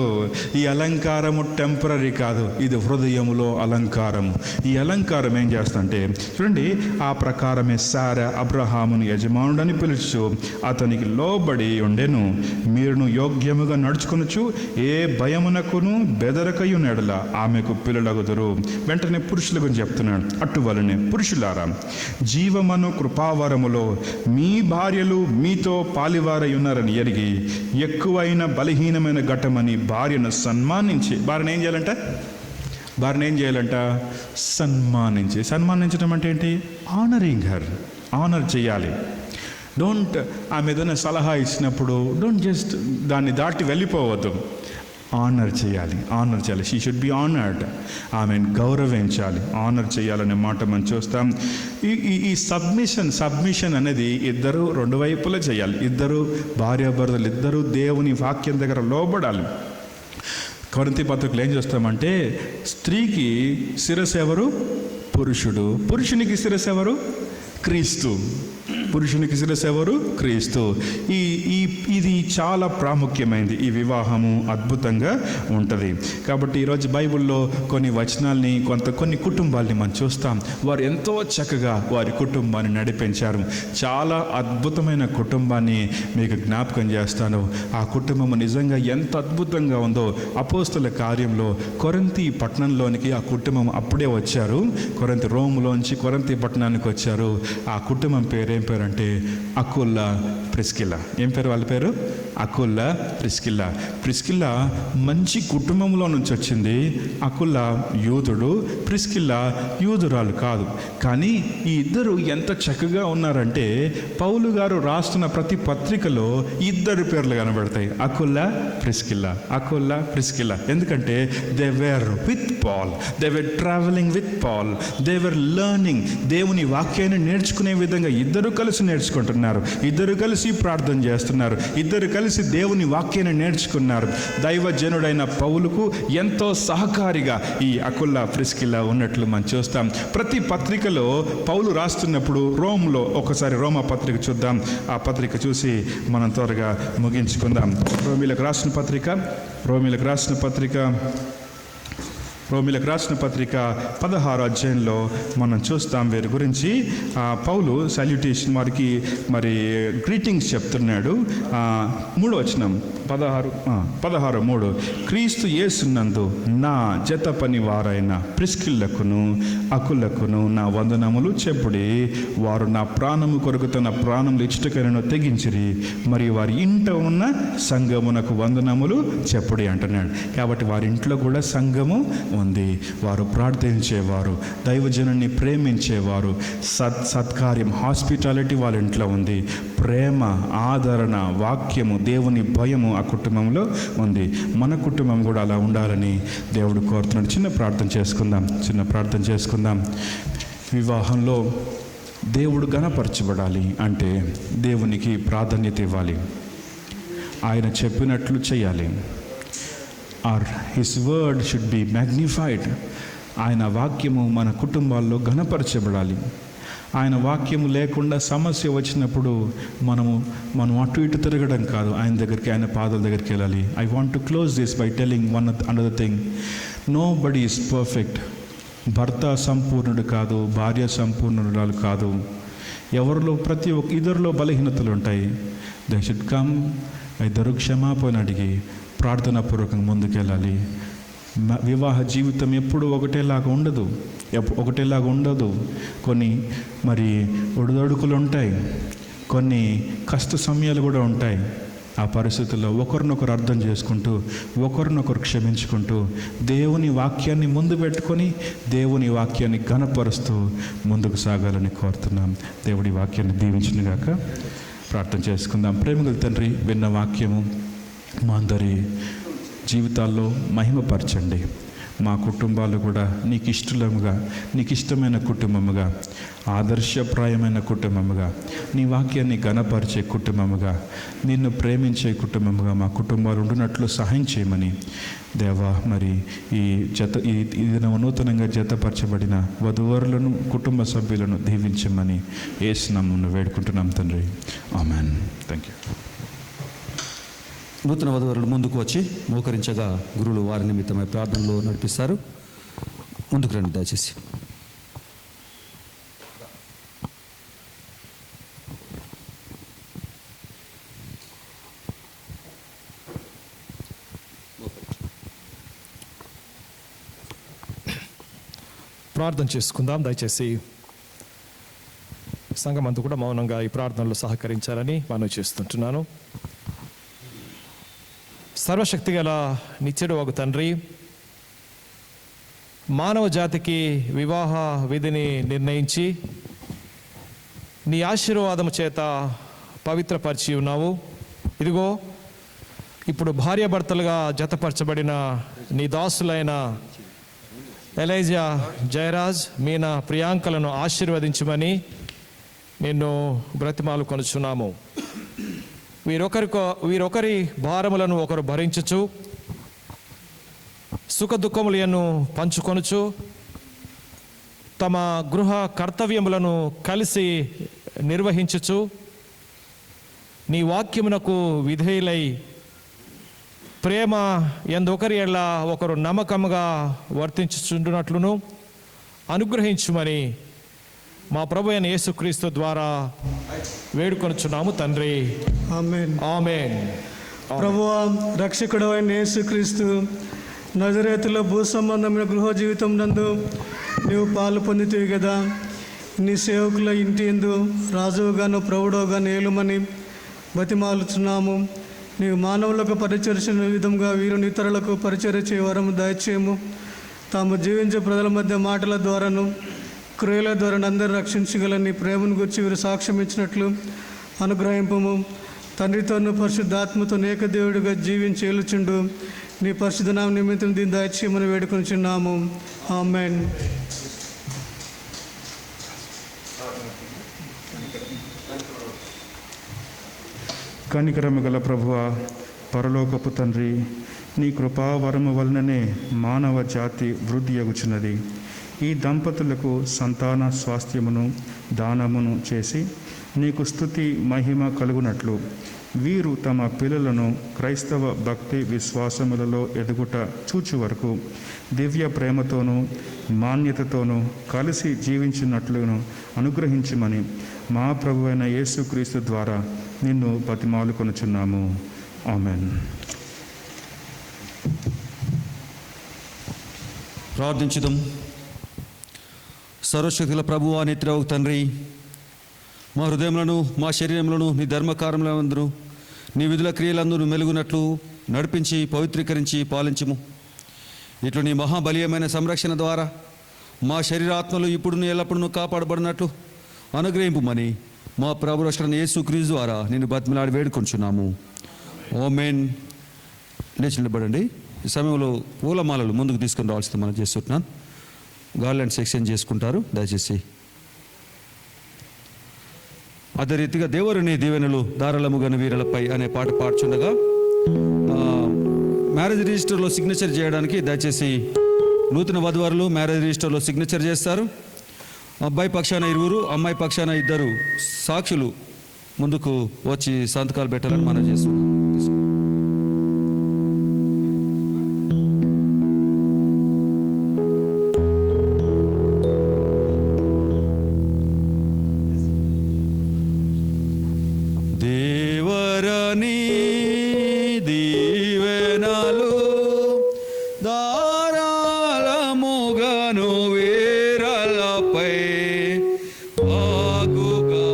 ఈ అలంకారము టెంపరీ కాదు, ఇది హృదయములో అలంకారము. ఈ అలంకారం ఏం చేస్తుంటే చూడండి, ఆ ప్రకారమే సారా అబ్రహామును యజమానుడని పిలుచు అతనికి లోబడి ఉండెను. మీరును యోగ్యముగా నడుచుకొనుచు ఏ భయమునకును బెదరకయు నెడల ఆమెకు పిల్లలగుదురు. వెంటనే పురుషుల గురించి చెప్తున్నాడు. అటువలనే పురుషులారా జీవమను కృపావరములో మీ భార్యలు మీతో పాలివారై ఉన్నారని ఎరిగి ఎక్కువైన బలహీనమైన ఘటమని భార్యను సన్మానించి, భార్యను ఏం చేయాలంట? భార్యను ఏం చేయాలంట? సన్మానించడం అంటే ఏంటి? ఆనరింగ్ హర్, ఆనర్ చేయాలి. డోంట్ ఆమె ఏదైనా సలహా ఇచ్చినప్పుడు డోంట్ జస్ట్ దాన్ని దాటి వెళ్ళిపోవద్దు. ఆనర్ చేయాలి. She should be honoured. ఆమెను గౌరవించాలి, ఆనర్ చేయాలనే మాట మనం చూస్తాం. ఈ సబ్మిషన్ అనేది ఇద్దరు రెండు వైపులా చేయాలి. ఇద్దరు భార్యాభర్తలు ఇద్దరు దేవుని వాక్యం దగ్గర లోబడాలి. కొరింథీ పత్రికలో ఏం చేస్తామంటే, స్త్రీకి శిరస్సు ఎవరు? పురుషుడు. పురుషునికి శిరస్సు ఎవరు? క్రీస్తు. పురుషునికి శిరస్సు ఎవరు? క్రీస్తు. ఇది చాలా ప్రాముఖ్యమైనది. ఈ వివాహము అద్భుతంగా ఉంటుంది. కాబట్టి ఈరోజు బైబిల్లో కొన్ని వచనాల్ని కొన్ని కుటుంబాల్ని మనం చూస్తాం. వారు ఎంతో చక్కగా వారి కుటుంబాన్ని నడిపించారు. చాలా అద్భుతమైన కుటుంబాన్ని మీకు జ్ఞాపకం చేస్తాను. ఆ కుటుంబం నిజంగా ఎంత అద్భుతంగా ఉందో అపోస్తల కార్యంలో కొరింథీ పట్టణంలోనికి ఆ కుటుంబం అప్పుడే వచ్చారు. రోమ్లోంచి కొరింథీ పట్టణానికి వచ్చారు. ఆ కుటుంబం పేరేం పేరంటే అకుల్లా, ప్రిస్కిల్లా. ఏం పేరు వాళ్ళ పేరు? Aquila, Priscilla. ప్రిస్కిల్లా మంచి కుటుంబంలో నుంచి వచ్చింది. అకుల్లా యూదుడు, ప్రిస్కిల్లా యూదురాలు కాదు. కానీ ఈ ఇద్దరు ఎంత చక్కగా ఉన్నారంటే పౌలు గారు రాస్తున్న ప్రతి పత్రికలో ఇద్దరు పేర్లు కనబడతాయి, అకుల్లా, ప్రిస్కిల్లా, అకుల్లా, ప్రిస్కిల్లా. ఎందుకంటే they were with Paul, they were travelling with Paul, they were learning. దేవుని వాక్యాన్ని నేర్చుకునే విధంగా ఇద్దరు కలిసి నేర్చుకుంటున్నారు, ఇద్దరు కలిసి ప్రార్థన చేస్తున్నారు, ఇద్దరు కలిసి దేవుని వాక్యాన్ని నేర్చుకున్నారు. దైవజనుడైన పౌలుకు ఎంతో సహకారిగా ఈ అకుల్లా, ప్రిస్కిల్లా ఉన్నట్లు మనం చూస్తాం. ప్రతి పత్రికలో పౌలు రాస్తున్నప్పుడు రోమ్లో ఒకసారి రోమా పత్రిక చూద్దాం. ఆ పత్రిక చూసి మనం త్వరగా ముగించుకుందాం. రోమిలకు రాసిన పత్రిక 16వ అధ్యాయంలో మనం చూస్తాం వీరి గురించి. పౌలు సల్యూటేషన్ వారికి మరి గ్రీటింగ్స్ చెప్తున్నాడు. 3వ వచనం 16:3 క్రీస్తు యేసునందు నా జత పని వారైన ప్రిస్కిల్లకును అకులకును నా వందనములు చెప్పుడి. వారు నా ప్రాణము కొరకు తన ప్రాణములు ఇచ్చటకైనను తెగించిరి, మరియు వారి ఇంట ఉన్న సంఘమునకు వందనములు చెప్పుడి అంటున్నాడు. కాబట్టి వారి ఇంట్లో కూడా సంఘము ఉంది. వారు ప్రార్థించేవారు, దైవజనుని ప్రేమించేవారు, సత్కార్యం, హాస్పిటాలిటీ వాళ్ళ ఇంట్లో ఉంది. ప్రేమ, ఆదరణ, వాక్యము, దేవుని భయము ఆ కుటుంబంలో ఉంది. మన కుటుంబం కూడా అలా ఉండాలని దేవుడు కోరుతున్నాడు. చిన్న ప్రార్థన చేసుకుందాం. వివాహంలో దేవుడు ఘనపరచబడాలి అంటే దేవునికి ప్రాధాన్యత ఇవ్వాలి, ఆయన చెప్పినట్లు చేయాలి. His word should be magnified. ఆయన వాక్యము మన కుటుంబాల్లో ఘనపరచబడాలి. ఆయన వాక్యము లేకుండా సమస్య వచ్చినప్పుడు మనం అటు ఇటు తిరగడం కాదు, ఆయన దగ్గరికి, ఆయన పాదాల దగ్గరికి వెళ్ళాలి. I want to close this by telling another thing. Nobody is perfect. భర్త సంపూర్ణుడు కాదు, భార్య సంపూర్ణురాలు కాదు. ఇద్దరిలో బలహీనతలు ఉంటాయి. దే షుడ్ కమ్, ఇద్దరు క్షమాపణ అడిగి ప్రార్థనాపూర్వకంగా ముందుకెళ్ళాలి. వివాహ జీవితం ఎప్పుడు ఒకటేలాగా ఉండదు. కొన్ని మరి ఒడిదొడుకులు ఉంటాయి, కొన్ని కష్ట సమయాలు కూడా ఉంటాయి. ఆ పరిస్థితుల్లో ఒకరినొకరు అర్థం చేసుకుంటూ, ఒకరినొకరు క్షమించుకుంటూ, దేవుని వాక్యాన్ని ముందు పెట్టుకొని దేవుని వాక్యాన్ని ఘనపరుస్తూ ముందుకు సాగాలని కోరుతున్నాం. దేవుడి వాక్యాన్ని దీవించునుగాక. ప్రార్థన చేసుకుందాం. ప్రేమగల తండ్రి, విన్న వాక్యము మా అందరి జీవితాల్లో మహిమపరచండి. మా కుటుంబాలు కూడా నీకు ఇష్టమైన కుటుంబముగా, ఆదర్శప్రాయమైన కుటుంబముగా, నీ వాక్యాన్ని ఘనపరిచే కుటుంబముగా, నిన్ను ప్రేమించే కుటుంబముగా మా కుటుంబాలు ఉండునట్లు సహాయం చేయమని దేవా, మరి ఈ నూతనంగా జతపరచబడిన వధూవరులను, కుటుంబ సభ్యులను దీవించమని యేసు నామమున వేడుకుంటున్నాం తండ్రి. ఆమెన్. Thank you. నూతన వధువరులు ముందుకు వచ్చి మోకరించగా గురువులు వారి నిమిత్తమై ప్రార్థనలో నడిపిస్తారు. ముందుకు రండి దయచేసి. ప్రార్థన చేసుకుందాం. దయచేసి సంఘం అంతా కూడా మౌనంగా ఈ ప్రార్థనలో సహకరించాలని మనవి చేస్తుంటున్నాను. సర్వశక్తి గల నిత్యుడు ఒక తండ్రి, మానవ జాతికి వివాహ విధిని నిర్ణయించి నీ ఆశీర్వాదము చేత పవిత్రపరిచి ఉన్నావు. ఇదిగో ఇప్పుడు భార్యాభర్తలుగా జతపరచబడిన నీ దాసులైన ఎలైజా, జయరాజ్, మీనా, ప్రియాంకలను ఆశీర్వదించమని నిన్ను బ్రతిమాలు కొనుచున్నాము. వీరొకరి భారములను ఒకరు భరించుచు సుఖ దుఃఖములను పంచుకొనుచు తమ గృహ కర్తవ్యములను కలిసి నిర్వహించుచు నీ వాక్యమునకు విధేయులై ప్రేమ ఎందొకరి ఎడల ఒకరు నమ్మకముగా వర్తించుచుండునట్లును అనుగ్రహించుమని మా ప్రభు అయిన యేసుక్రీస్తు ద్వారా వేడుకొనుచున్నాము తండ్రి. ఆమేన్. ఆమేన్. ప్రభువా, రక్షకుడు అయిన యేసుక్రీస్తు నజరేతులో భూ సంబంధమైన గృహ జీవితం నందు నీవు పాలు పొందితివి కదా. నీ సేవకుల ఇంటి యందు రాజువుగాను ప్రభువుగాను ఏలుమని బతిమాలుచున్నాము. నీవు మానవులకు పరిచరించిన విధంగా వీరుని ఇతరులకు పరిచర్య చేయ వరము దయచేయము. తాము జీవించే ప్రజల మధ్య మాటల ద్వారాను క్రియల ద్వారా అందరూ రక్షించగల నీ ప్రేమను గురించి వీరు సాక్ష్యం ఇచ్చినట్లు అనుగ్రహింపము. తండ్రితోనూ పరిశుద్ధాత్మతో ఏకదేవుడిగా జీవించి ఏలుచుండు నీ పరిశుద్ధ నామ నిమిత్తం దీన్ని దయచేయమని వేడుకొనిచున్నాము. ఆమేన్. కనికరము గల ప్రభువా, పరలోకపు తండ్రి, నీ కృపావరము వలననే మానవ జాతి వృద్ధి అగుచున్నది. ఈ దంపతులకు సంతాన స్వాస్థ్యమును దానమును చేసి నీకు స్తుతి మహిమ కలుగునట్లు వీరు తమ పిల్లలను క్రైస్తవ భక్తి విశ్వాసములలో ఎదుగుట చూచు వరకు దివ్య ప్రేమతోనూ మాన్యతతోనూ కలిసి జీవించినట్లును అనుగ్రహించమని మా ప్రభువైన యేసుక్రీస్తు ద్వారా నిన్ను బతిమాలుకొనుచున్నాము. ఆమెన్. ప్రార్థించుదాం. సర్వశక్తుల ప్రభువా, నిత్యవు తండ్రి, మా హృదయములను మా శరీరములను నీ ధర్మకార్యములందరూ నీ విధుల క్రియలందరూ మెలుగునట్లు నడిపించి పవిత్రీకరించి పాలించుము. ఇట్లు నీ మహాబలీయమైన సంరక్షణ ద్వారా మా శరీరాత్మలు ఇప్పుడు ఎల్లప్పుడూ కాపాడబడినట్లు అనుగ్రహింపుమని మా ప్రభు రక్షణ యేసుక్రీస్తు ద్వారా నిన్ను బతిమలాడి వేడుకొంచున్నాము. ఆమేన్. లేచి నిలబడండి. ఈ సమయంలో పూలమాలలు ముందుకు తీసుకుని రావాల్సింది మనం చేస్తున్నాను. గార్లాండ్స్ ఎక్స్చేంజ్ చేసుకుంటారు దయచేసి. అదే రీతిగా దేవుని దీవెనలు ధారాళముగాను వీరులపై అనే పాట పాడుచుండగా మ్యారేజ్ రిజిస్టర్లో సిగ్నేచర్ చేయడానికి దయచేసి నూతన వధువరులు మ్యారేజ్ రిజిస్టర్లో సిగ్నేచర్ చేస్తారు. అబ్బాయి పక్షాన 20, అమ్మాయి పక్షాన 2 సాక్షులు ముందుకు వచ్చి సంతకాలు పెట్టాలని మనం చేస్తున్నాం. దేవరని దీవెనలు ధారాళముగాను వీరలపై బాగుగా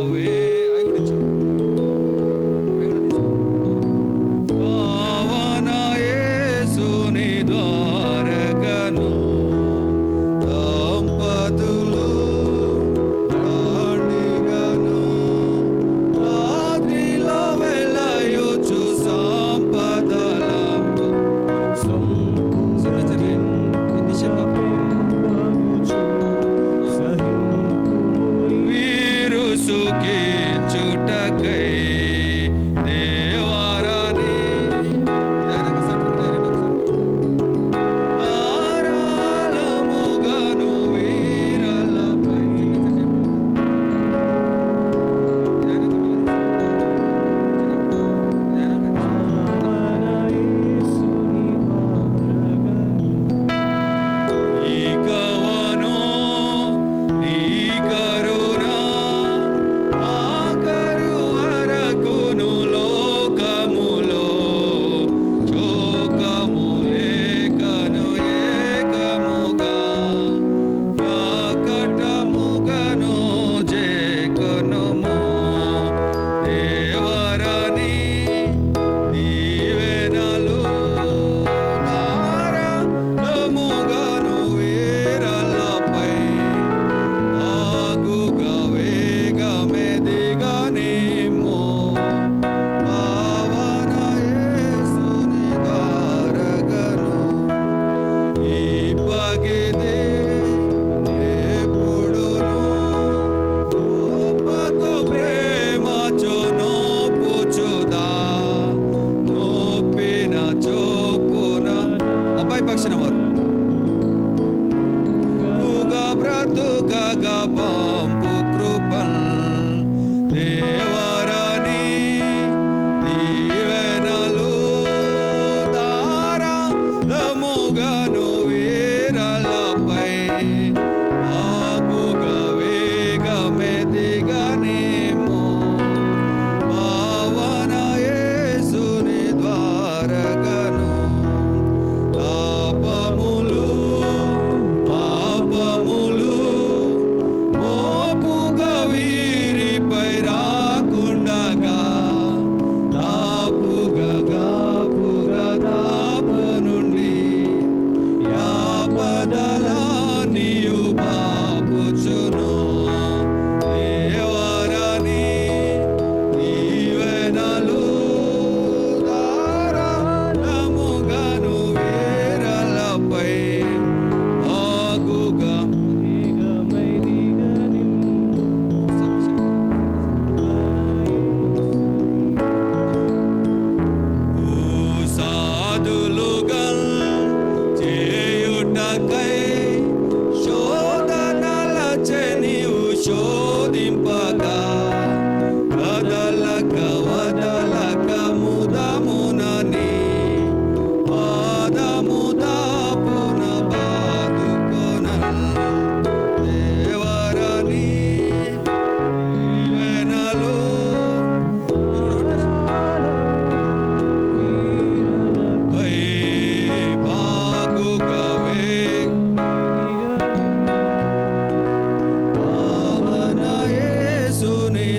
బ్రతకాల్సిన వారు బ్రతుకగా పంపు కృపల్ దేవరాని దీవెనలు ధారాళముగాను వీరలపై ఆగుగా వేగమెదిగనేమో పావన యేసుని ద్వారగను పాపములు మోపుగా వీరిపై రాకుండగా దాపు నుండి యాపదలా నీయు బాపుచును దేవరాని దీవెనలు ధారాళముగాను వీరలపై ఆగుగా సాధులుగల్ చేయుటకై శోధనల చెనివు శోధింపగా కదలక వదలక ముదమునని పాదము దాపున బాదుకొన దేవరాని దీవెనలు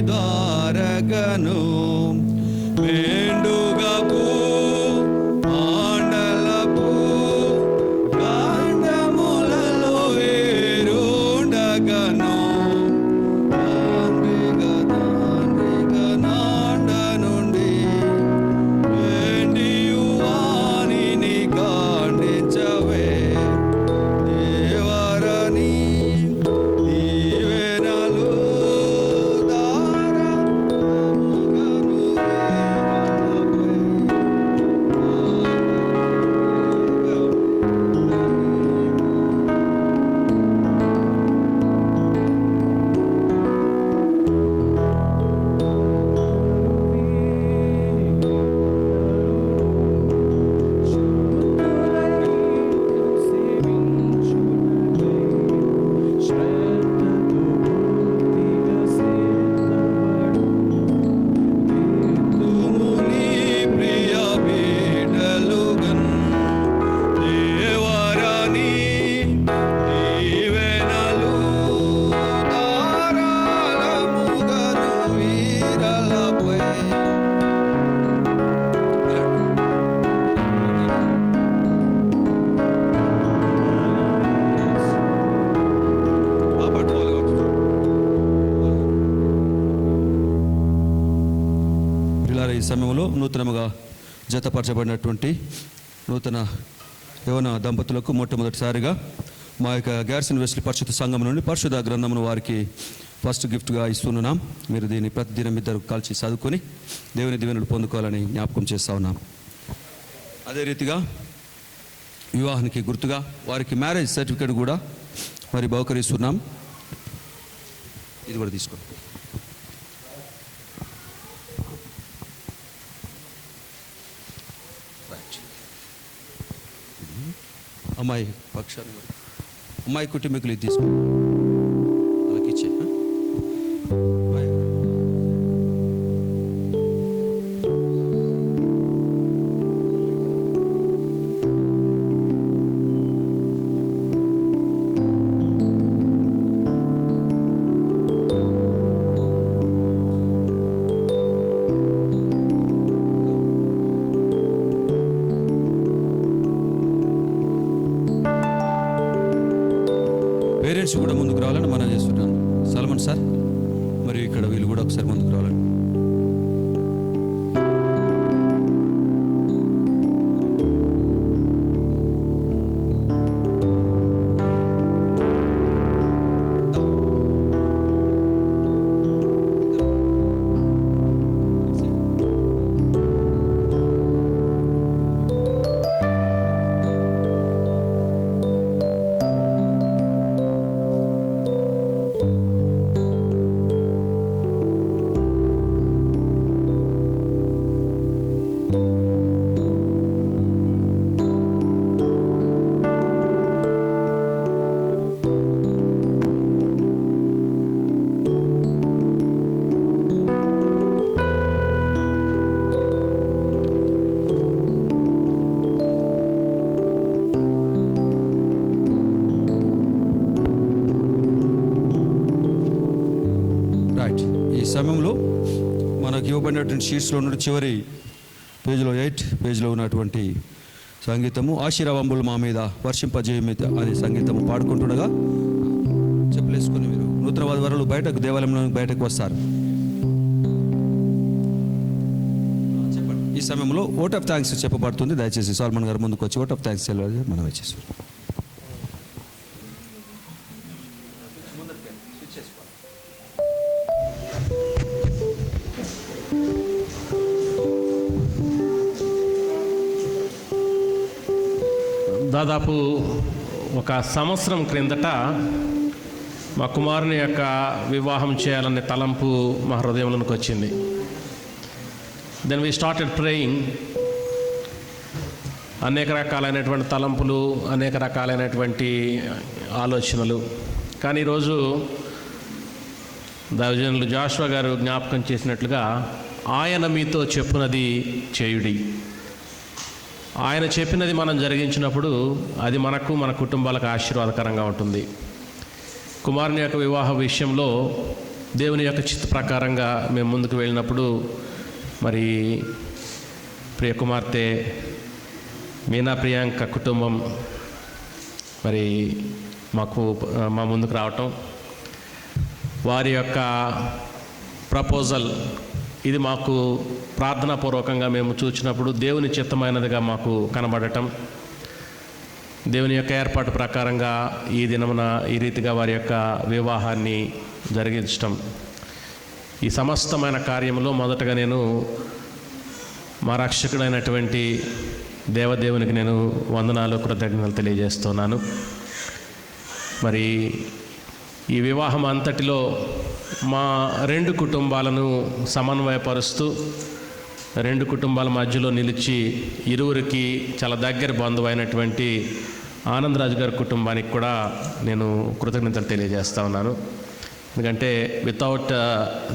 ద్వారగను వేండుగపు మాండలపు కాండములలో వేరుండగను నాండ నుండి వేండియు వాణిని కాండించవే దేవరాని దీవెనలు ఈ సమయంలో నూతనముగా జతపరచబడినటువంటి నూతన యవన దంపతులకు మొట్టమొదటిసారిగా మా యొక్క గ్యార్సన్ వెస్లీ పరిశుద్ధ సంఘం నుండి పరిశుద్ధ గ్రంథమును వారికి ఫస్ట్ గిఫ్ట్గా ఇస్తున్నాం. మీరు దీన్ని ప్రతిదినం ఇద్దరు కాల్చి చదువుకొని దేవుని దీవెనలు పొందుకోవాలని జ్ఞాపకం చేస్తూ ఉన్నాం. అదే రీతిగా వివాహానికి గుర్తుగా వారికి మ్యారేజ్ సర్టిఫికేట్ కూడా మరి బహుకరిస్తున్నాం. ఇది కూడా తీసుకోండి. అమ్మాయి పక్షాన్ని అమ్మాయి కుటుంబీకులు ఇది తీసుకో వాళ్ళకి ఇచ్చే. పేరెంట్స్ కూడా ముందుకు రావాలని మనం చేస్తున్నాను. సల్మాన్ సార్ మరియు ఇక్కడ వీళ్ళు కూడా ఒకసారి ముందుకు రావాలని. సమయంలో మనకు ఇవ్వబడినటువంటి షీట్స్లో ఉన్న చివరి పేజీలో 8 పేజీలో ఉన్నటువంటి సంగీతము ఆశీర్వాంబులు మా మీద వర్షింపజేయ మీద అనే సంగీతము పాడుకుంటుండగా చెప్పలేసుకుని మీరు నూతన వధువరులు బయటకు దేవాలయంలో బయటకు వస్తారు. ఈ సమయంలో ఓట్ ఆఫ్ థ్యాంక్స్ చెప్పబడుతుంది. దయచేసి సాల్మన్ గారు ముందుకు వచ్చి ఓట్ ఆఫ్ థ్యాంక్స్ మనం వచ్చేసి దాదాపు ఒక సంవత్సరం క్రిందట మా కుమారుని యొక్క వివాహం చేయాలనే తలంపు మా హృదయంలోకి వచ్చింది. Then we started praying. అనేక రకాలైనటువంటి తలంపులు, అనేక రకాలైనటువంటి ఆలోచనలు. కానీ ఈరోజు దైవజనులు జాషువా గారు జ్ఞాపకం చేసినట్లుగా ఆయన మీతో చెప్పునది చేయుడి. ఆయన చెప్పినది మనం జరిగించినప్పుడు అది మనకు, మన కుటుంబాలకు ఆశీర్వాదకరంగా ఉంటుంది. కుమారుని యొక్క వివాహ విషయంలో దేవుని యొక్క చిత్త ప్రకారంగా మేము ముందుకు వెళ్ళినప్పుడు మరి ప్రియ కుమార్తె మీనా ప్రియాంక కుటుంబం మరి మా ముందుకు రావటం, వారి యొక్క ప్రపోజల్ ఇది మాకు ప్రార్థనాపూర్వకంగా మేము చూసినప్పుడు దేవుని చిత్తమైనదిగా మాకు కనబడటం, దేవుని యొక్క ఏర్పాటు ప్రకారంగా ఈ దినమున ఈ రీతిగా వారి యొక్క వివాహాన్ని జరిగించటం, ఈ సమస్తమైన కార్యంలో మొదటగా నేను మా రక్షకుడైనటువంటి దేవదేవునికి నేను వందనాలు, కృతజ్ఞతలు తెలియజేస్తున్నాను. మరి ఈ వివాహం అంతటిలో మా 2 కుటుంబాలను సమన్వయపరుస్తూ 2 కుటుంబాల మధ్యలో నిలిచి ఇరువురికి చాలా దగ్గర బంధువైనటువంటి ఆనందరాజు గారి కుటుంబానికి కూడా నేను కృతజ్ఞతలు తెలియజేస్తా ఉన్నాను. ఎందుకంటే without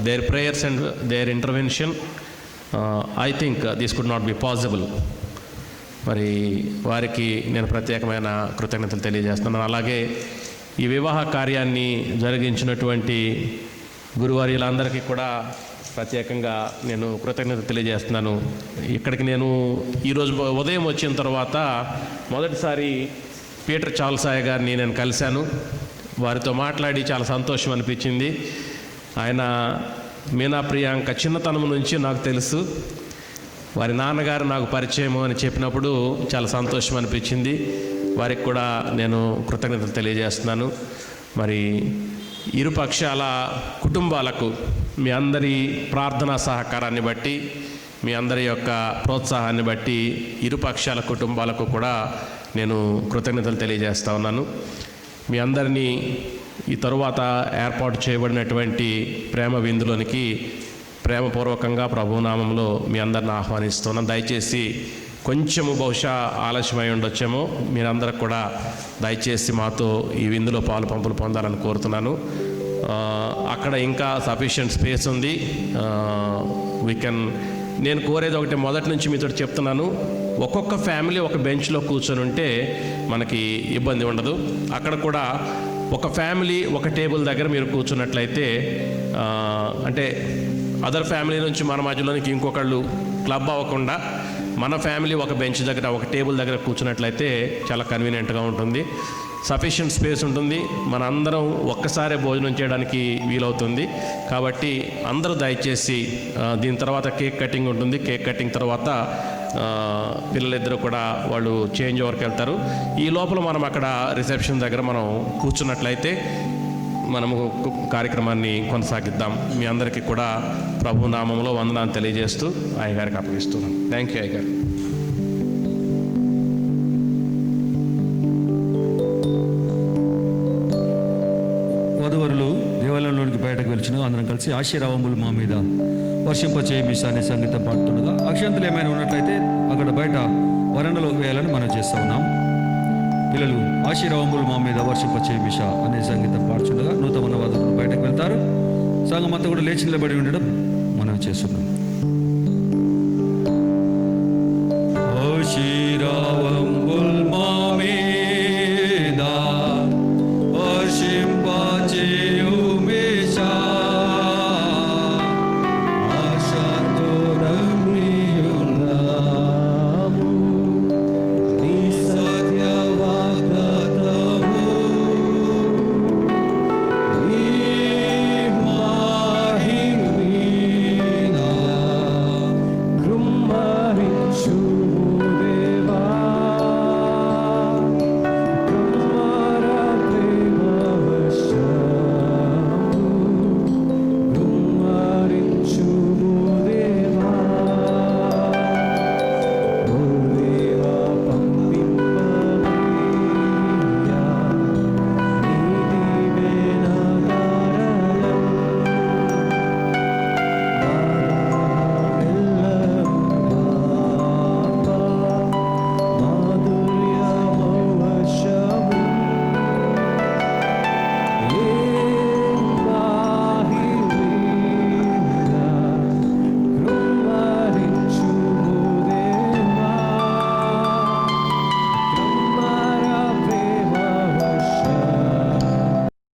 their prayers and their intervention I think this could not be possible. మరి వారికి నేను ప్రత్యేకమైన కృతజ్ఞతలు తెలియజేస్తున్నాను. అలాగే ఈ వివాహ కార్యాన్ని జరిగించినటువంటి గురువార్యులందరికీ కూడా ప్రత్యేకంగా నేను కృతజ్ఞత తెలియజేస్తున్నాను. ఇక్కడికి నేను ఈరోజు ఉదయం వచ్చిన తర్వాత మొదటిసారి పీటర్ చాల్సాయ గారిని నేను కలిశాను. వారితో మాట్లాడి చాలా సంతోషం అనిపించింది. ఆయన మీనా ప్రియాంక చిన్నతనం నుంచి నాకు తెలుసు, వారి నాన్నగారు నాకు పరిచయము అని చెప్పినప్పుడు చాలా సంతోషం అనిపించింది. వారికి కూడా నేను కృతజ్ఞతలు తెలియజేస్తున్నాను. మరి ఇరుపక్షాల కుటుంబాలకు మీ అందరి ప్రార్థనా సహకారాన్ని బట్టి, మీ అందరి యొక్క ప్రోత్సాహాన్ని బట్టి ఇరుపక్షాల కుటుంబాలకు కూడా నేను కృతజ్ఞతలు తెలియజేస్తా ఉన్నాను. మీ అందరినీ ఈ తరువాత ఏర్పాటు చేయబడినటువంటి ప్రేమ విందులోనికి ప్రేమపూర్వకంగా ప్రభునామంలో మీ అందరిని ఆహ్వానిస్తున్నాను. దయచేసి కొంచెము బహుశా ఆలస్యమై ఉండొచ్చేమో, మీరందరూ కూడా దయచేసి మాతో ఈ విందులో పాలు పంపులు పొందాలని కోరుతున్నాను. అక్కడ ఇంకా సఫిషియెంట్ స్పేస్ ఉంది. నేను కోరేది ఒకటి, మొదటి నుంచి మీతో చెప్తున్నాను, ఒక్కొక్క ఫ్యామిలీ ఒక బెంచ్లో కూర్చొని ఉంటే మనకి ఇబ్బంది ఉండదు. అక్కడ కూడా ఒక ఫ్యామిలీ ఒక టేబుల్ దగ్గర మీరు కూర్చున్నట్లయితే, అంటే అదర్ ఫ్యామిలీ నుంచి మన మధ్యలోనికి ఇంకొకళ్ళు క్లబ్ అవ్వకుండా మన ఫ్యామిలీ ఒక బెంచ్ దగ్గర ఒక టేబుల్ దగ్గర కూర్చున్నట్లయితే చాలా కన్వీనియంట్గా ఉంటుంది. సఫిషియెంట్ స్పేస్ ఉంటుంది. మన అందరం ఒక్కసారే భోజనం చేయడానికి వీలవుతుంది. కాబట్టి అందరూ దయచేసి దీని తర్వాత కేక్ కటింగ్ ఉంటుంది. కేక్ కటింగ్ తర్వాత పిల్లలిద్దరూ కూడా వాళ్ళు చేంజ్ ఓవర్కి వెళ్తారు. ఈ లోపల మనం అక్కడ రిసెప్షన్ దగ్గర మనం కూర్చున్నట్లయితే మనము కార్యక్రమాన్ని కొనసాగిద్దాం. మీ అందరికీ కూడా ప్రభు నామంలో వందనాలు తెలియజేస్తూ అయ్యగారికి అప్పగిస్తున్నాను. థ్యాంక్ యూ అయ్యగారు. వధువరులు దేవాలయంలోనికి బయటకు వెలిచిన అందరం కలిసి ఆశీర్వాదములు మా మీద వర్షింపచేయ మీసా అనే సంగీతం పాడుతుండగా అక్షంతలు ఏమైనా ఉన్నట్లయితే అక్కడ బయట వరండలో వేయాలని మనం చేస్తూ ఉన్నాం. పిల్లలు ఆశీర్వాదములు మా మీద వర్షింపచేయ మీసా అనే సంగీతం పాడుతుండగా నూతన వధువులు బయటకు వెళ్తారు. సంఘం అంతా కూడా లేచి నిలబడి ఉండడం మనం చేస్తున్నాం.